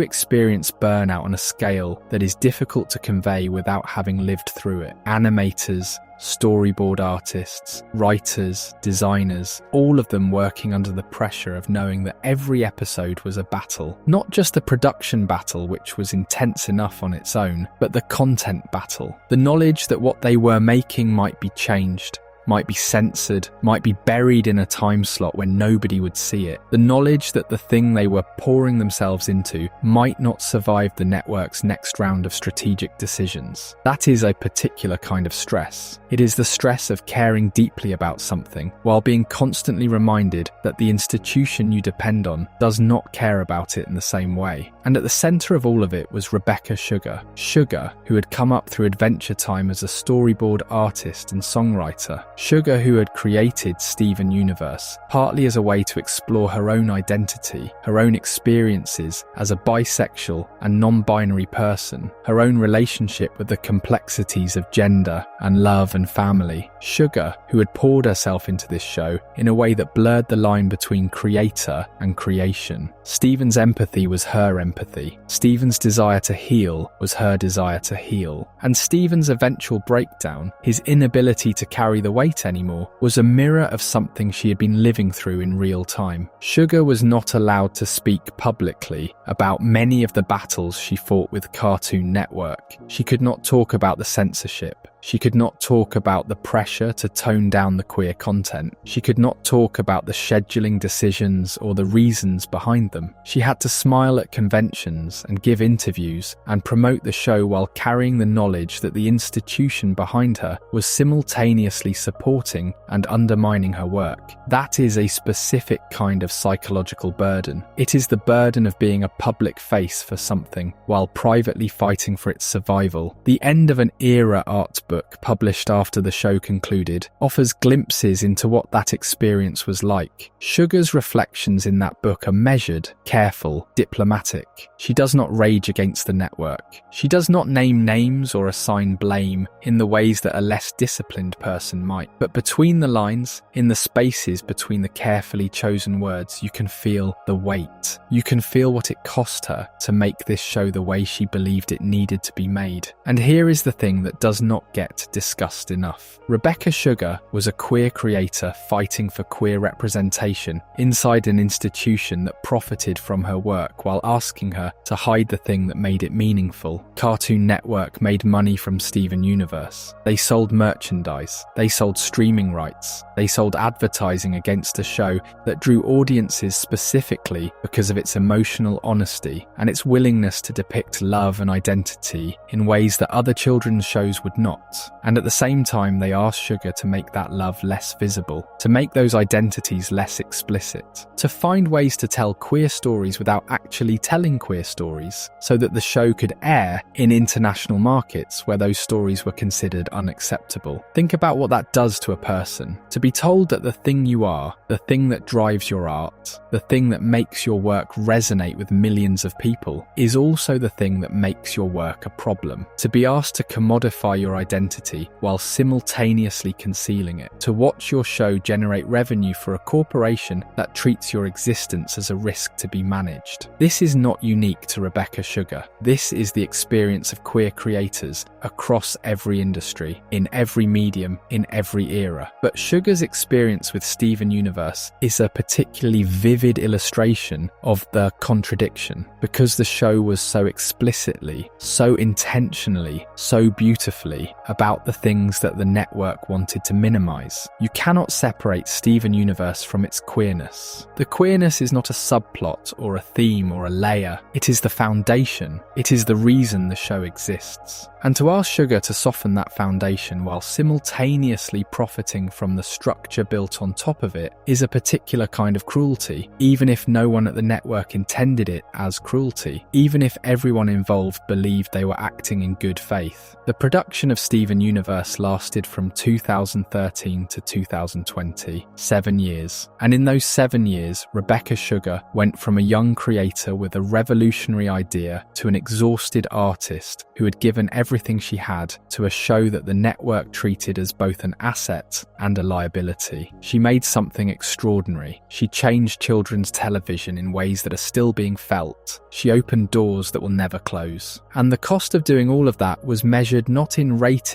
experience burnout on a scale that is difficult to convey without having lived through it. Animators, storyboard artists, writers, designers, all of them working under the pressure of knowing that every episode was a battle. Not just a production battle, which was intense enough on its own, but the content battle. The knowledge that what they were making might be changed, might be censored, might be buried in a time slot when nobody would see it. The knowledge that the thing they were pouring themselves into might not survive the network's next round of strategic decisions. That is a particular kind of stress. It is the stress of caring deeply about something while being constantly reminded that the institution you depend on does not care about it in the same way. And at the centre of all of it was Rebecca Sugar. Sugar, who had come up through Adventure Time as a storyboard artist and songwriter. Sugar, who had created Steven Universe, partly as a way to explore her own identity, her own experiences as a bisexual and non-binary person, her own relationship with the complexities of gender and love and family. Sugar, who had poured herself into this show in a way that blurred the line between creator and creation. Steven's empathy was her empathy. Steven's desire to heal was her desire to heal. And Steven's eventual breakdown, his inability to carry the weight anymore, was a mirror of something she had been living through in real time. Sugar was not allowed to speak publicly about many of the battles she fought with Cartoon Network. She could not talk about the censorship. She could not talk about the pressure to tone down the queer content. She could not talk about the scheduling decisions or the reasons behind them. She had to smile at conventions and give interviews and promote the show while carrying the knowledge that the institution behind her was simultaneously supporting and undermining her work. That is a specific kind of psychological burden. It is the burden of being a public face for something while privately fighting for its survival. The end of an era art book published after the show concluded offers glimpses into what that experience was like. Sugar's reflections in that book are measured, careful, diplomatic. She does not rage against the network. She does not name names or assign blame in the ways that a less disciplined person might. But between the lines, in the spaces between the carefully chosen words, you can feel the weight. You can feel what it cost her to make this show the way she believed it needed to be made. And here is the thing that does not get discussed enough. Rebecca Sugar was a queer creator fighting for queer representation inside an institution that profited from her work while asking her to hide the thing that made it meaningful. Cartoon Network made money from Steven Universe. They sold merchandise. They sold streaming rights. They sold advertising against a show that drew audiences specifically because of its emotional honesty and its willingness to depict love and identity in ways that other children's shows would not. And at the same time, they asked Sugar to make that love less visible, to make those identities less explicit, to find ways to tell queer stories without actually telling queer stories, so that the show could air in international markets where those stories were considered unacceptable. Think about what that does to a person. To be told that the thing you are, the thing that drives your art, the thing that makes your work resonate with millions of people, is also the thing that makes your work a problem. To be asked to commodify your identity while simultaneously concealing it. To watch your show generate revenue for a corporation that treats your existence as a risk to be managed. This is not unique to Rebecca Sugar. This is the experience of queer creators across every industry, in every medium, in every era. But Sugar's experience with Steven Universe is a particularly vivid illustration of the contradiction, because the show was so explicitly, so intentionally, so beautifully about the things that the network wanted to minimize. You cannot separate Steven Universe from its queerness. The queerness is not a subplot or a theme or a layer. It is the foundation. It is the reason the show exists. And to ask Sugar to soften that foundation while simultaneously profiting from the structure built on top of it is a particular kind of cruelty, even if no one at the network intended it as cruelty, even if everyone involved believed they were acting in good faith. The production of Steven Steven Universe lasted from 2013 to 2020, 7 years. And in those 7 years, Rebecca Sugar went from a young creator with a revolutionary idea to an exhausted artist who had given everything she had to a show that the network treated as both an asset and a liability. She made something extraordinary. She changed children's television in ways that are still being felt. She opened doors that will never close. And the cost of doing all of that was measured not in ratings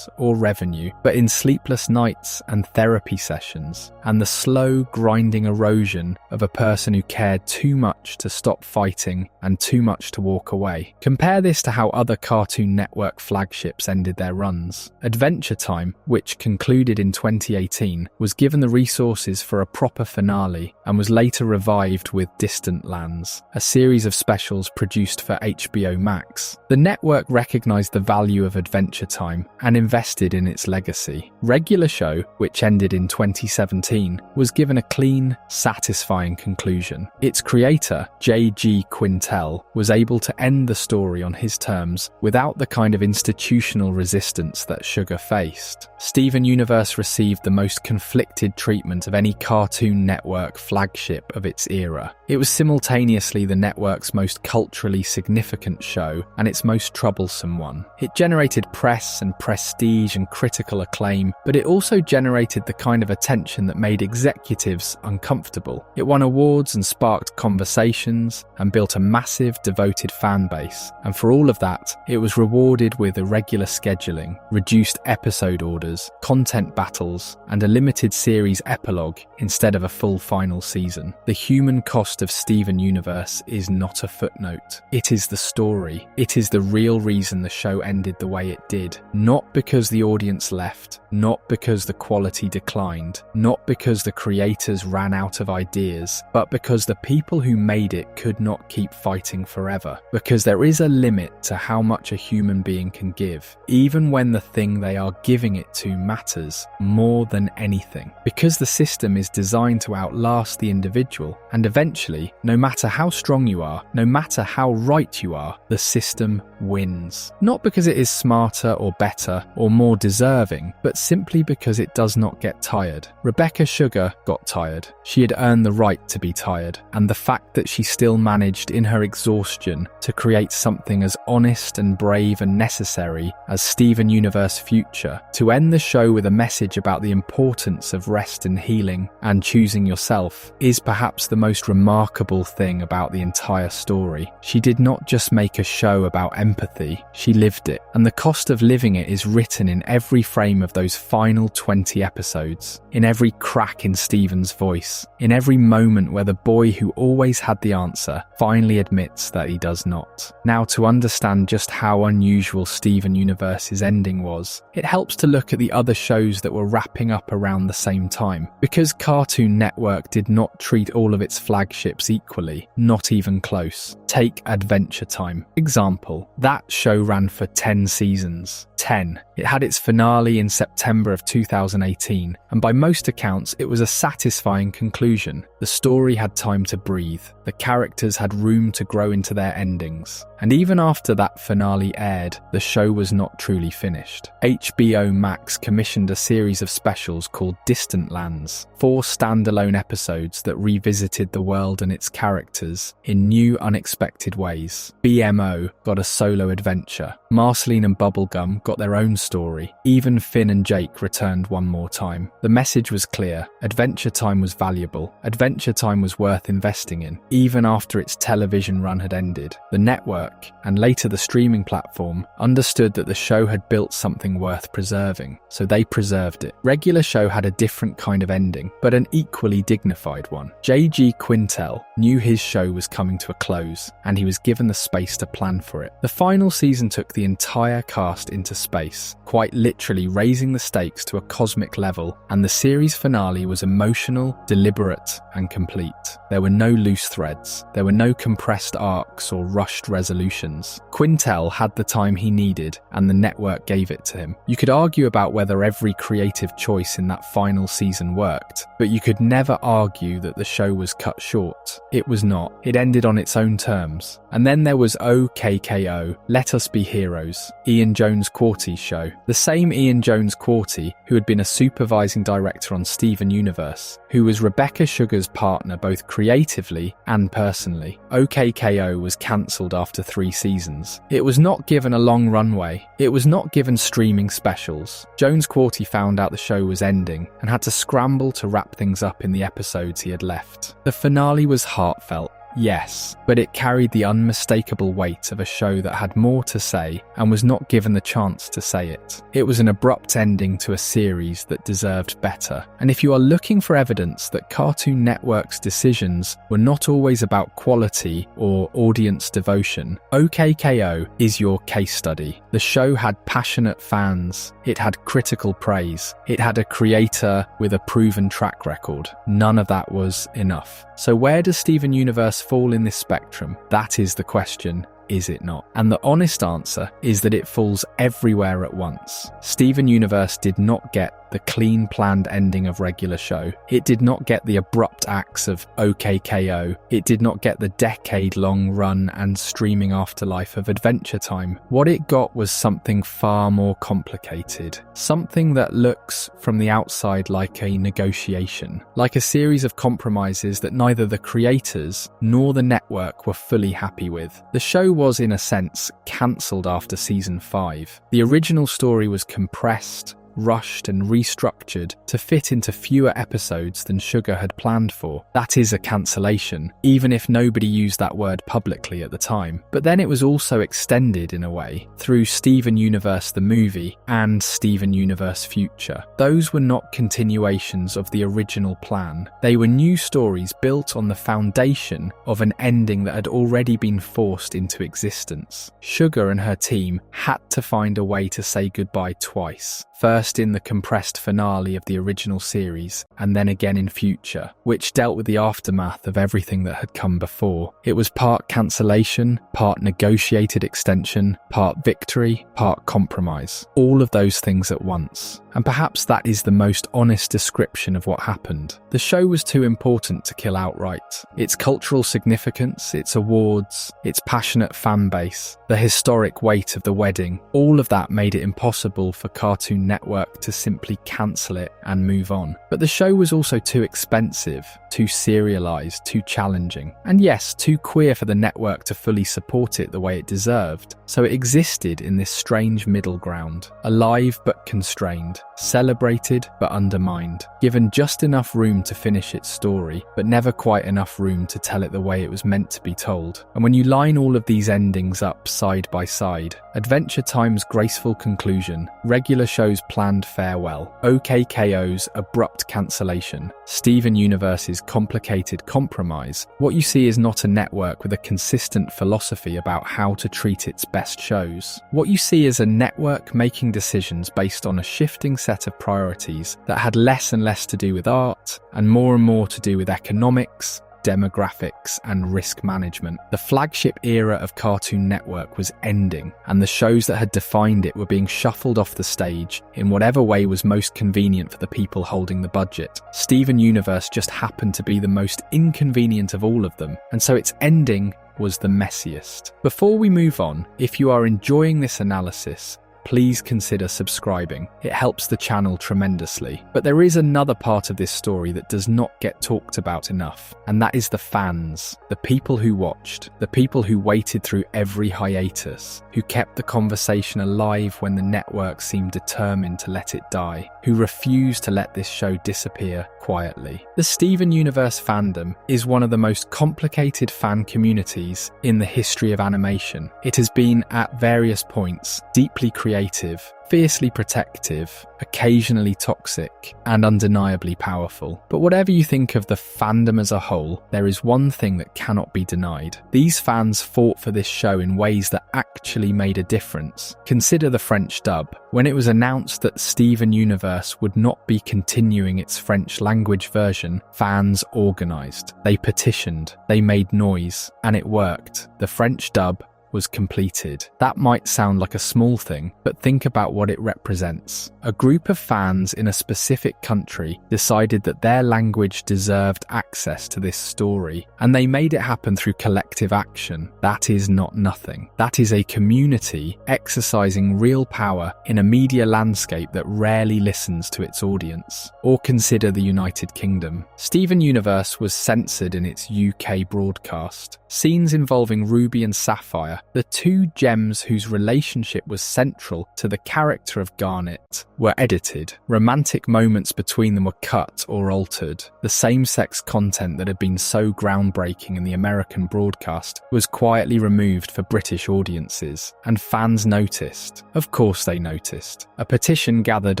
or revenue, but in sleepless nights and therapy sessions, and the slow, grinding erosion of a person who cared too much to stop fighting and too much to walk away. Compare this to how other Cartoon Network flagships ended their runs. Adventure Time, which concluded in 2018, was given the resources for a proper finale and was later revived with Distant Lands, a series of specials produced for HBO Max. The network recognized the value of Adventure Time and invested in its legacy. Regular Show, which ended in 2017, was given a clean, satisfying conclusion. Its creator, J.G. Quintel, was able to end the story on his terms without the kind of institutional resistance that Sugar faced. Steven Universe received the most conflicted treatment of any Cartoon Network flagship of its era. It was simultaneously the network's most culturally significant show and its most troublesome one. It generated press and prestige and critical acclaim, but it also generated the kind of attention that made executives uncomfortable. It won awards and sparked conversations and built a massive, devoted fan base. And for all of that, it was rewarded with irregular scheduling, reduced episode orders, content battles, and a limited series epilogue instead of a full final season. The human cost of Steven Universe is not a footnote. It is the story. It is the real reason the show ended the way it did. Not because the audience left, not because the quality declined, not because the creators ran out of ideas, but because the people who made it could not keep fighting forever. Because there is a limit to how much a human being can give, even when the thing they are giving it to matters more than anything. Because the system is designed to outlast the individual, and eventually, no matter how strong you are, no matter how right you are, the system wins. Not because it is smarter or better or more deserving, but simply because it does not get tired. Rebecca Sugar got tired. She had earned the right to be tired, and the fact that she still managed in her exhaustion to create something as honest and brave and necessary as Steven Universe Future, to end the show with a message about the importance of rest and healing and choosing yourself, is perhaps the most remarkable thing about the entire story. She did not just make a show about empathy, she lived it, and the cost of living it is written in every frame of those final 20 episodes, in every crack in Steven's voice, in every moment where the boy who always had the answer finally admits that he does not. Now, to understand just how unusual Steven Universe's ending was, it helps to look at the other shows that were wrapping up around the same time. Because Cartoon Network did not treat all of its flagships equally, not even close. Take Adventure Time. Example, that show ran for 10 seasons. 10. It had its finale in September of 2018, and by most accounts it was a satisfying conclusion. The story had time to breathe, the characters had room to grow into their endings, and even after that finale aired, the show was not truly finished. HBO Max commissioned a series of specials called Distant Lands, 4 standalone episodes that revisited the world and its characters in new, unexpected ways. BMO got a solo adventure, Marceline and Bubblegum got their own story, even Finn and Jake returned one more time. The message was clear, Adventure Time was valuable, Adventure Time was worth investing in, even after its television run had ended. The network, and later the streaming platform, understood that the show had built something worth preserving, so they preserved it. Regular Show had a different kind of ending, but an equally dignified one. J.G. Quintel knew his show was coming to a close, and he was given the space to plan for it. The final season took the entire cast into space, quite literally raising the stakes to a cosmic level, and the series finale was emotional, deliberate, and complete. There were no loose threads, there were no compressed arcs or rushed resolutions. Quintel had the time he needed, and the network gave it to him. You could argue about whether every creative choice in that final season worked, but you could never argue that the show was cut short. It was not. It ended on its own terms. And then there was OKKO, OKKO, Let Us Be Heroes, Ian Jones-Quartey's show. The same Ian Jones-Quartey who had been a supervising director on Steven Universe, who was Rebecca Sugar's partner both creatively and personally. OKKO was cancelled after 3 seasons. It was not given a long runway. It was not given streaming specials. Jones-Quartey found out the show was ending and had to scramble to wrap things up in the episodes he had left. The finale was heartfelt. Yes, but it carried the unmistakable weight of a show that had more to say and was not given the chance to say it. It was an abrupt ending to a series that deserved better. And if you are looking for evidence that Cartoon Network's decisions were not always about quality or audience devotion, OKKO is your case study. The show had passionate fans. It had critical praise. It had a creator with a proven track record. None of that was enough. So where does Steven Universe fall in this spectrum? That is the question, is it not? And the honest answer is that it falls everywhere at once. Steven Universe did not get the clean planned ending of regular show. It did not get the abrupt acts of OKKO. It did not get the decade-long run and streaming afterlife of Adventure Time. What it got was something far more complicated. Something that looks from the outside like a negotiation, like a series of compromises that neither the creators nor the network were fully happy with. The show was, in a sense, cancelled after season 5. The original story was compressed, rushed and restructured to fit into fewer episodes than Sugar had planned for. That is a cancellation, even if nobody used that word publicly at the time. But then it was also extended in a way, through Steven Universe the movie and Steven Universe Future. Those were not continuations of the original plan. They were new stories built on the foundation of an ending that had already been forced into existence. Sugar and her team had to find a way to say goodbye twice. First in the compressed finale of the original series, and then again in Future, which dealt with the aftermath of everything that had come before. It was part cancellation, part negotiated extension, part victory, part compromise. All of those things at once. And perhaps that is the most honest description of what happened. The show was too important to kill outright. Its cultural significance, its awards, its passionate fan base, the historic weight of the wedding, all of that made it impossible for Cartoon Network to simply cancel it and move on. But the show was also too expensive, too serialized, too challenging, and yes, too queer for the network to fully support it the way it deserved. So it existed in this strange middle ground, alive but constrained, celebrated but undermined, given just enough room to finish its story, but never quite enough room to tell it the way it was meant to be told. And when you line all of these endings up side by side, Adventure Time's graceful conclusion, regular show's planned farewell, OKKO's abrupt cancellation, Steven Universe's complicated compromise, what you see is not a network with a consistent philosophy about how to treat its best shows. What you see is a network making decisions based on a shifting set of priorities that had less and less to do with art and more to do with economics, demographics and risk management. The flagship era of Cartoon Network was ending, and the shows that had defined it were being shuffled off the stage in whatever way was most convenient for the people holding the budget. Steven Universe just happened to be the most inconvenient of all of them, and so its ending was the messiest. Before we move on, if you are enjoying this analysis, please consider subscribing. It helps the channel tremendously. But there is another part of this story that does not get talked about enough, and that is the fans, the people who watched, the people who waited through every hiatus, who kept the conversation alive when the network seemed determined to let it die, who refused to let this show disappear quietly. The Steven Universe fandom is one of the most complicated fan communities in the history of animation. It has been, at various points, deeply creative, fiercely protective, occasionally toxic, and undeniably powerful. But whatever you think of the fandom as a whole, there is one thing that cannot be denied. These fans fought for this show in ways that actually made a difference. Consider the French dub. When it was announced that Steven Universe would not be continuing its French language version, fans organised. They petitioned, they made noise, and it worked. The French dub was completed. That might sound like a small thing, but think about what it represents. A group of fans in a specific country decided that their language deserved access to this story, and they made it happen through collective action. That is not nothing. That is a community exercising real power in a media landscape that rarely listens to its audience. Or consider the United Kingdom. Steven Universe was censored in its UK broadcast. Scenes involving Ruby and Sapphire, the two gems whose relationship was central to the character of Garnet, were edited. Romantic moments between them were cut or altered. The same-sex content that had been so groundbreaking in the American broadcast was quietly removed for British audiences, and fans noticed. Of course they noticed. A petition gathered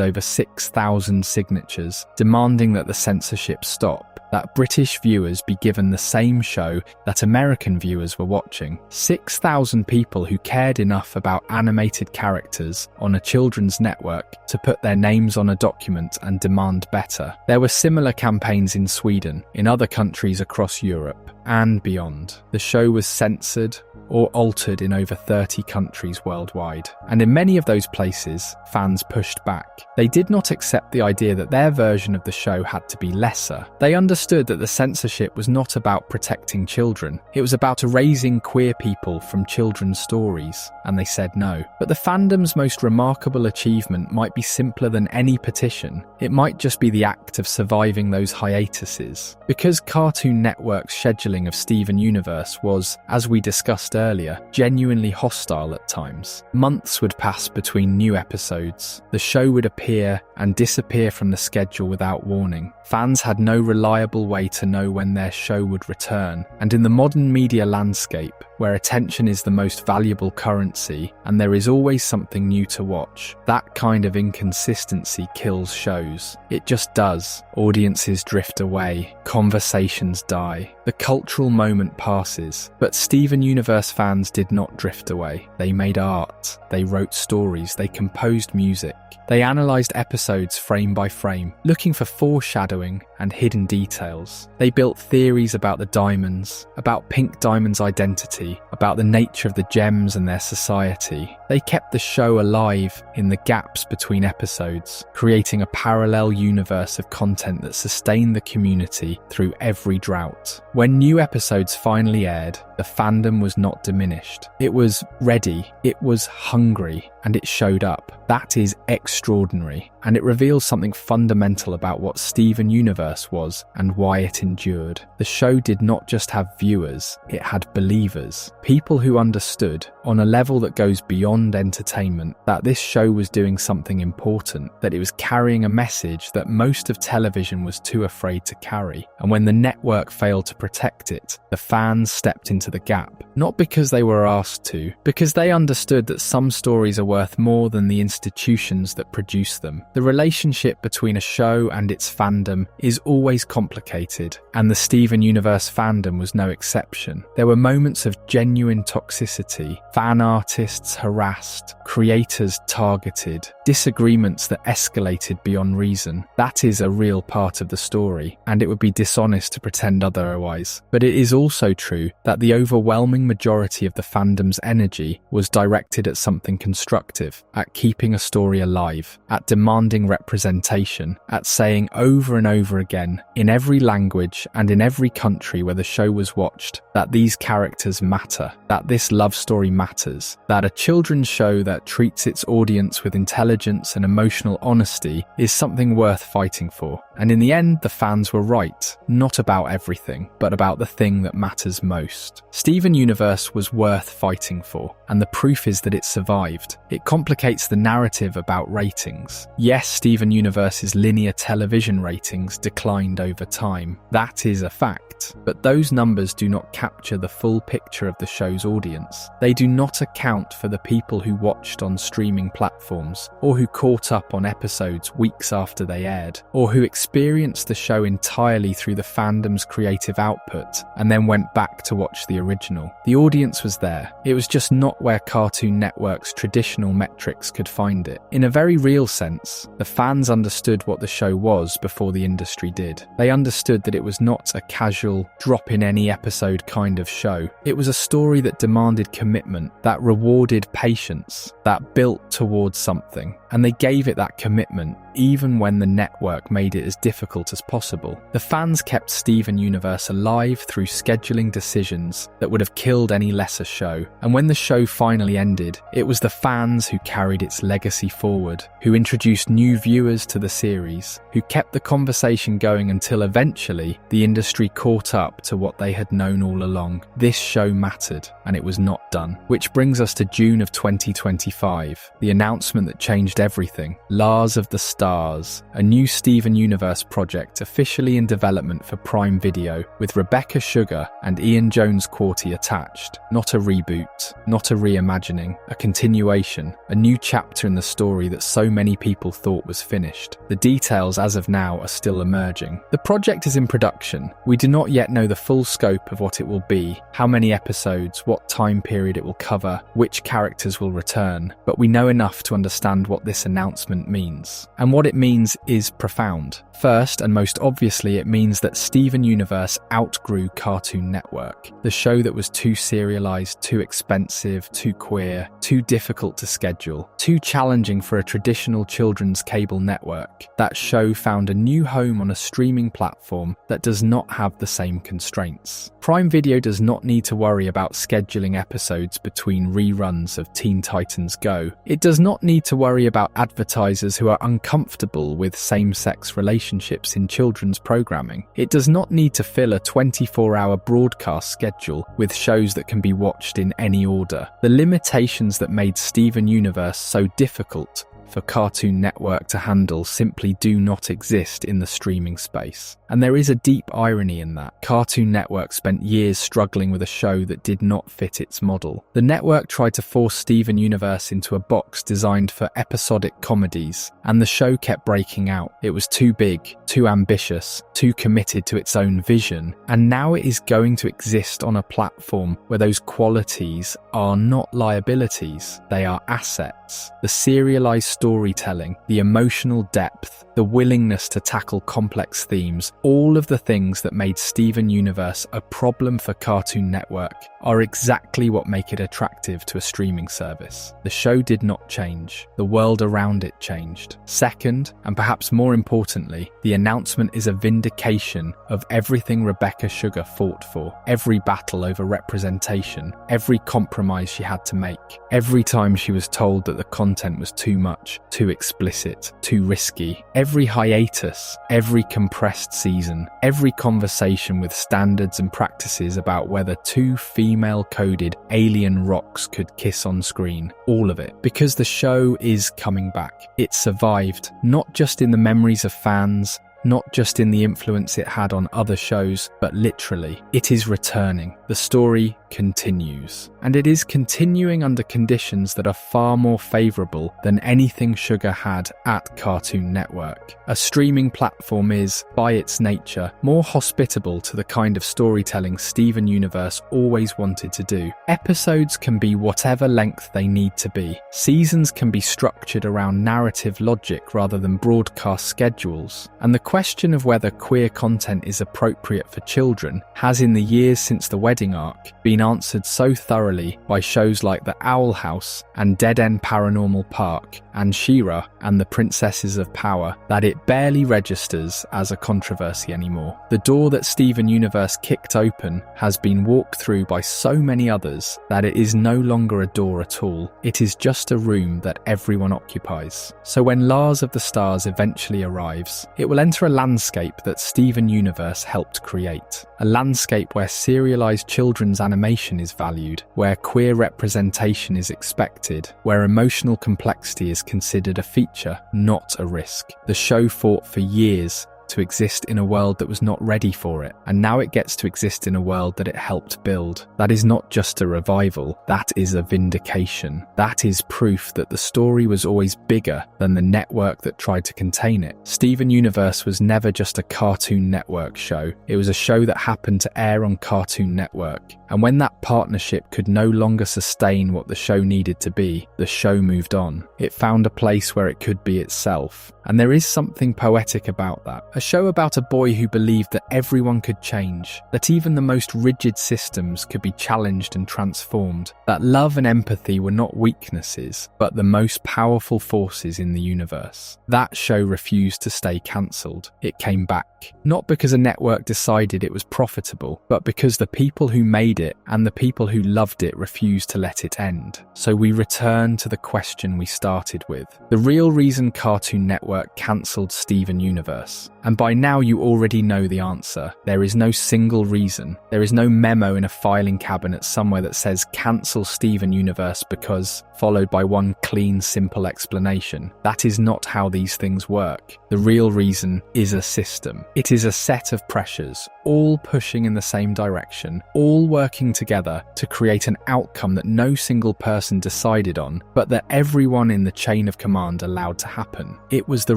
over 6,000 signatures, demanding that the censorship stop, that British viewers be given the same show that American viewers were watching. 6,000 people who cared enough about animated characters on a children's network to put their names on a document and demand better. There were similar campaigns in Sweden, in other countries across Europe, and beyond. The show was censored or altered in over 30 countries worldwide, and in many of those places, fans pushed back. They did not accept the idea that their version of the show had to be lesser. They understood that the censorship was not about protecting children, it was about erasing queer people from children's stories, and they said no. But the fandom's most remarkable achievement might be simpler than any petition. It might just be the act of surviving those hiatuses. Because Cartoon Network's scheduling of Steven Universe was, as we discussed earlier, genuinely hostile at times. Months would pass between new episodes. The show would appear and disappear from the schedule without warning. Fans had no reliable way to know when their show would return, and in the modern media landscape, where attention is the most valuable currency and there is always something new to watch, that kind of inconsistency kills shows. It just does. Audiences drift away, conversations die, the cultural moment passes, but Steven Universe fans did not drift away. They made art, they wrote stories, they composed music. They analysed episodes frame by frame, looking for foreshadowing and hidden details. They built theories about the diamonds, about Pink Diamond's identity, about the nature of the gems and their society. They kept the show alive in the gaps between episodes, creating a parallel universe of content that sustained the community through every drought. When new episodes finally aired, the fandom was not diminished. It was ready, it was hungry, and it showed up. That is extraordinary, and it reveals something fundamental about what Steven Universe was and why it endured. The show did not just have viewers, it had believers. People who understood, on a level that goes beyond entertainment, that this show was doing something important, that it was carrying a message that most of television was too afraid to carry. And when the network failed to protect it, the fans stepped into the gap. Not because they were asked to, because they understood that some stories are worth more than the institutions that produce them. The relationship between a show and its fandom is always complicated, and the Steven Universe fandom was no exception. There were moments of genuine toxicity, fan artists harassed, creators targeted, disagreements that escalated beyond reason. That is a real part of the story, and it would be dishonest to pretend otherwise. But it is also true that the overwhelming majority of the fandom's energy was directed at something constructive, at keeping a story alive, at demanding representation, at saying over and over again, in every language and in every country where the show was watched, that these characters matter, that this love story matters, that a children's show that treats its audience with intelligence and emotional honesty is something worth fighting for. And in the end, the fans were right, not about everything, but about the thing that matters most. Steven Universe was worth fighting for, and the proof is that it survived. It complicates the narrative about ratings. Yes, Steven Universe's linear television ratings declined over time. That is a fact, but those numbers do not capture the full picture of the show's audience. They do not account for the people who watched on streaming platforms, or who caught up on episodes weeks after they aired, or who experienced the show entirely through the fandom's creative output and then went back to watch the original. The audience was there. It was just not where Cartoon Network's traditional traditional metrics could find it. In a very real sense, the fans understood what the show was before the industry did. They understood that it was not a casual, drop-in-any-episode kind of show. It was a story that demanded commitment, that rewarded patience, that built towards something. And they gave it that commitment, even when the network made it as difficult as possible. The fans kept Steven Universe alive through scheduling decisions that would have killed any lesser show. And when the show finally ended, it was the fans who carried its legacy forward, who introduced new viewers to the series, who kept the conversation going until eventually the industry caught up to what they had known all along. This show mattered, and it was not done. Which brings us to June of 2025, the announcement that changed everything. Lars of the Stars, a new Steven Universe project officially in development for Prime Video, with Rebecca Sugar and Ian Jones-Quartey attached. Not a reboot, not a reimagining, a continuation, a new chapter in the story that so many people thought was finished. The details as of now are still emerging. The project is in production. We do not yet know the full scope of what it will be, how many episodes, what time period it will cover, which characters will return, but we know enough to understand what this announcement means. And what it means is profound. First, and most obviously, it means that Steven Universe outgrew Cartoon Network, the show that was too serialized, too expensive, too queer, too difficult to schedule, too challenging for a traditional children's cable network. That show found a new home on a streaming platform that does not have the same constraints. Prime Video does not need to worry about scheduling episodes between reruns of Teen Titans Go. It does not need to worry about advertisers who are uncomfortable with same-sex relationships in children's programming. It does not need to fill a 24-hour broadcast schedule with shows that can be watched in any order. The limitations that made Steven Universe so difficult for Cartoon Network to handle simply do not exist in the streaming space. And there is a deep irony in that. Cartoon Network spent years struggling with a show that did not fit its model. The network tried to force Steven Universe into a box designed for episodic comedies, and the show kept breaking out. It was too big, too ambitious, too committed to its own vision, and now it is going to exist on a platform where those qualities are not liabilities, they are assets. The serialized storytelling, the emotional depth, the willingness to tackle complex themes, all of the things that made Steven Universe a problem for Cartoon Network are exactly what make it attractive to a streaming service. The show did not change. The world around it changed. Second, and perhaps more importantly, the announcement is a vindication of everything Rebecca Sugar fought for, every battle over representation, every compromise she had to make, every time she was told that the content was too much, too explicit, too risky, every hiatus, every compressed season, every conversation with standards and practices about whether two female-coded alien rocks could kiss on screen, all of it. Because the show is coming back. It survived, not just in the memories of fans, not just in the influence it had on other shows, but literally, it is returning. The story continues. And it is continuing under conditions that are far more favourable than anything Sugar had at Cartoon Network. A streaming platform is, by its nature, more hospitable to the kind of storytelling Steven Universe always wanted to do. Episodes can be whatever length they need to be. Seasons can be structured around narrative logic rather than broadcast schedules. And the question of whether queer content is appropriate for children has, in the years since the wedding arc, been answered so thoroughly by shows like The Owl House and Dead End Paranormal Park and She-Ra and the Princesses of Power that it barely registers as a controversy anymore. The door that Steven Universe kicked open has been walked through by so many others that it is no longer a door at all. It is just a room that everyone occupies. So when Lars of the Stars eventually arrives, it will enter a landscape that Steven Universe helped create. A landscape where serialized children's animation is valued, where queer representation is expected, where emotional complexity is considered a feature, not a risk. The show fought for years to exist in a world that was not ready for it, and now it gets to exist in a world that it helped build. That is not just a revival, that is a vindication. That is proof that the story was always bigger than the network that tried to contain it. Steven Universe was never just a Cartoon Network show, it was a show that happened to air on Cartoon Network. And when that partnership could no longer sustain what the show needed to be, the show moved on. It found a place where it could be itself. And there is something poetic about that. A show about a boy who believed that everyone could change, that even the most rigid systems could be challenged and transformed, that love and empathy were not weaknesses, but the most powerful forces in the universe. That show refused to stay cancelled. It came back. Not because a network decided it was profitable, but because the people who made it and the people who loved it refused to let it end. So we return to the question we started with. The real reason Cartoon Network cancelled Steven Universe. And by now you already know the answer. There is no single reason. There is no memo in a filing cabinet somewhere that says cancel Steven Universe because, followed by one clean, simple explanation. That is not how these things work. The real reason is a system. It is a set of pressures, all pushing in the same direction, all working together to create an outcome that no single person decided on, but that everyone in the chain of command allowed to happen. It was the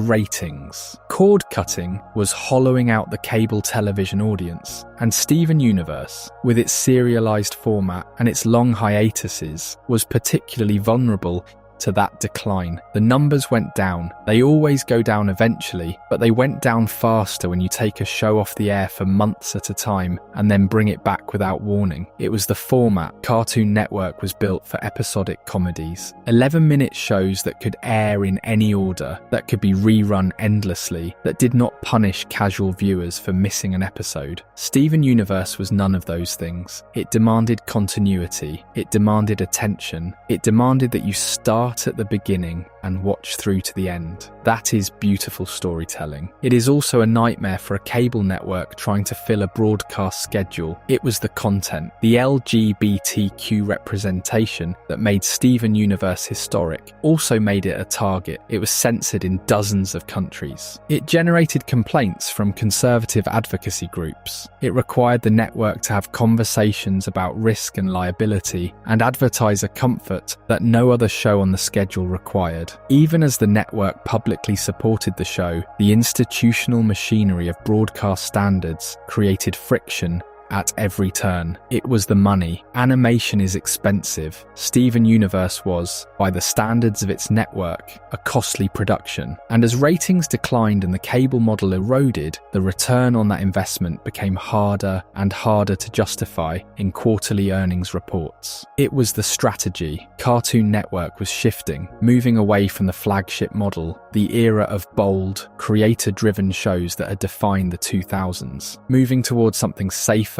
ratings. Cord cutting was hollowing out the cable television audience, and Steven Universe, with its serialized format and its long hiatuses, was particularly vulnerable to that decline. The numbers went down. They always go down eventually, but they went down faster when you take a show off the air for months at a time and then bring it back without warning. It was the format. Cartoon Network was built for episodic comedies. 11-minute shows that could air in any order, that could be rerun endlessly, that did not punish casual viewers for missing an episode. Steven Universe was none of those things. It demanded continuity. It demanded attention. It demanded that you start at the beginning and watch through to the end. That is beautiful storytelling. It is also a nightmare for a cable network trying to fill a broadcast schedule. It was the content, the LGBTQ representation that made Steven Universe historic, also made it a target. It was censored in dozens of countries. It generated complaints from conservative advocacy groups. It required the network to have conversations about risk and liability and advertiser comfort that no other show on the schedule required. Even as the network publicly supported the show, the institutional machinery of broadcast standards created friction at every turn. It was the money. Animation is expensive. Steven Universe was, by the standards of its network, a costly production. And as ratings declined and the cable model eroded, the return on that investment became harder and harder to justify in quarterly earnings reports. It was the strategy. Cartoon Network was shifting, moving away from the flagship model, the era of bold, creator-driven shows that had defined the 2000s, moving towards something safer,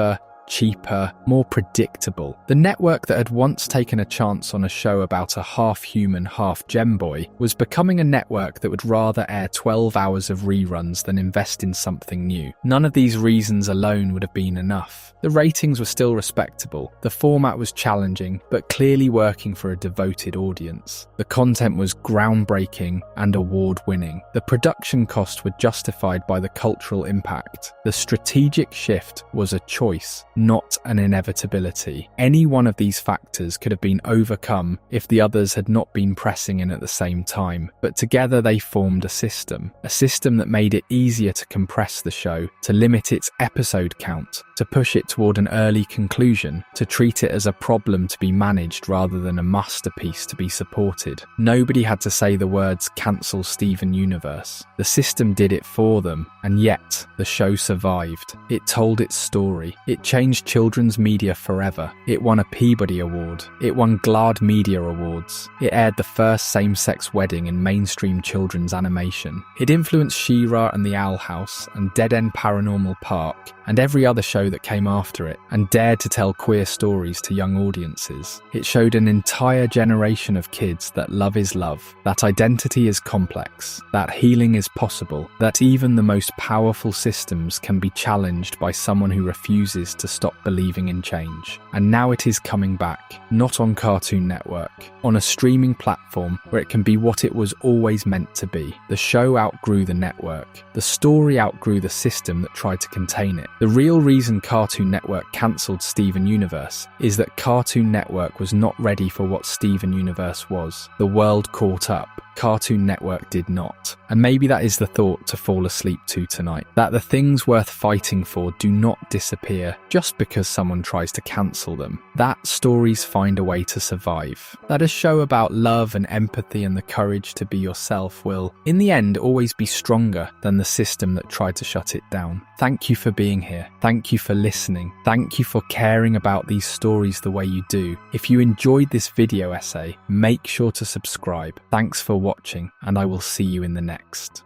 cheaper, more predictable. The network that had once taken a chance on a show about a half-human, half-gem boy was becoming a network that would rather air 12 hours of reruns than invest in something new. None of these reasons alone would have been enough. The ratings were still respectable. The format was challenging, but clearly working for a devoted audience. The content was groundbreaking and award-winning. The production costs were justified by the cultural impact. The strategic shift was a choice, not an inevitability. Any one of these factors could have been overcome if the others had not been pressing in at the same time, but together they formed a system that made it easier to compress the show, to limit its episode count, to push it toward an early conclusion, to treat it as a problem to be managed rather than a masterpiece to be supported. Nobody had to say the words "cancel Steven Universe." The system did it for them, and yet the show survived. It told its story. It changed children's media forever. It won a Peabody Award. It won GLAAD Media Awards. It aired the first same-sex wedding in mainstream children's animation. It influenced She-Ra and the Owl House and Dead End Paranormal Park and every other show that came after it, and dared to tell queer stories to young audiences. It showed an entire generation of kids that love is love, that identity is complex, that healing is possible, that even the most powerful systems can be challenged by someone who refuses to stop believing in change. And now it is coming back, not on Cartoon Network, on a streaming platform where it can be what it was always meant to be. The show outgrew the network. The story outgrew the system that tried to contain it. The real reason Cartoon Network cancelled Steven Universe is that Cartoon Network was not ready for what Steven Universe was. The world caught up. Cartoon Network did not. And maybe that is the thought to fall asleep to tonight. That the things worth fighting for do not disappear just because someone tries to cancel them. That stories find a way to survive. That a show about love and empathy and the courage to be yourself will, in the end, always be stronger than the system that tried to shut it down. Thank you for being here. Thank you for listening. Thank you for caring about these stories the way you do. If you enjoyed this video essay, make sure to subscribe. Thanks for watching, and I will see you in the next.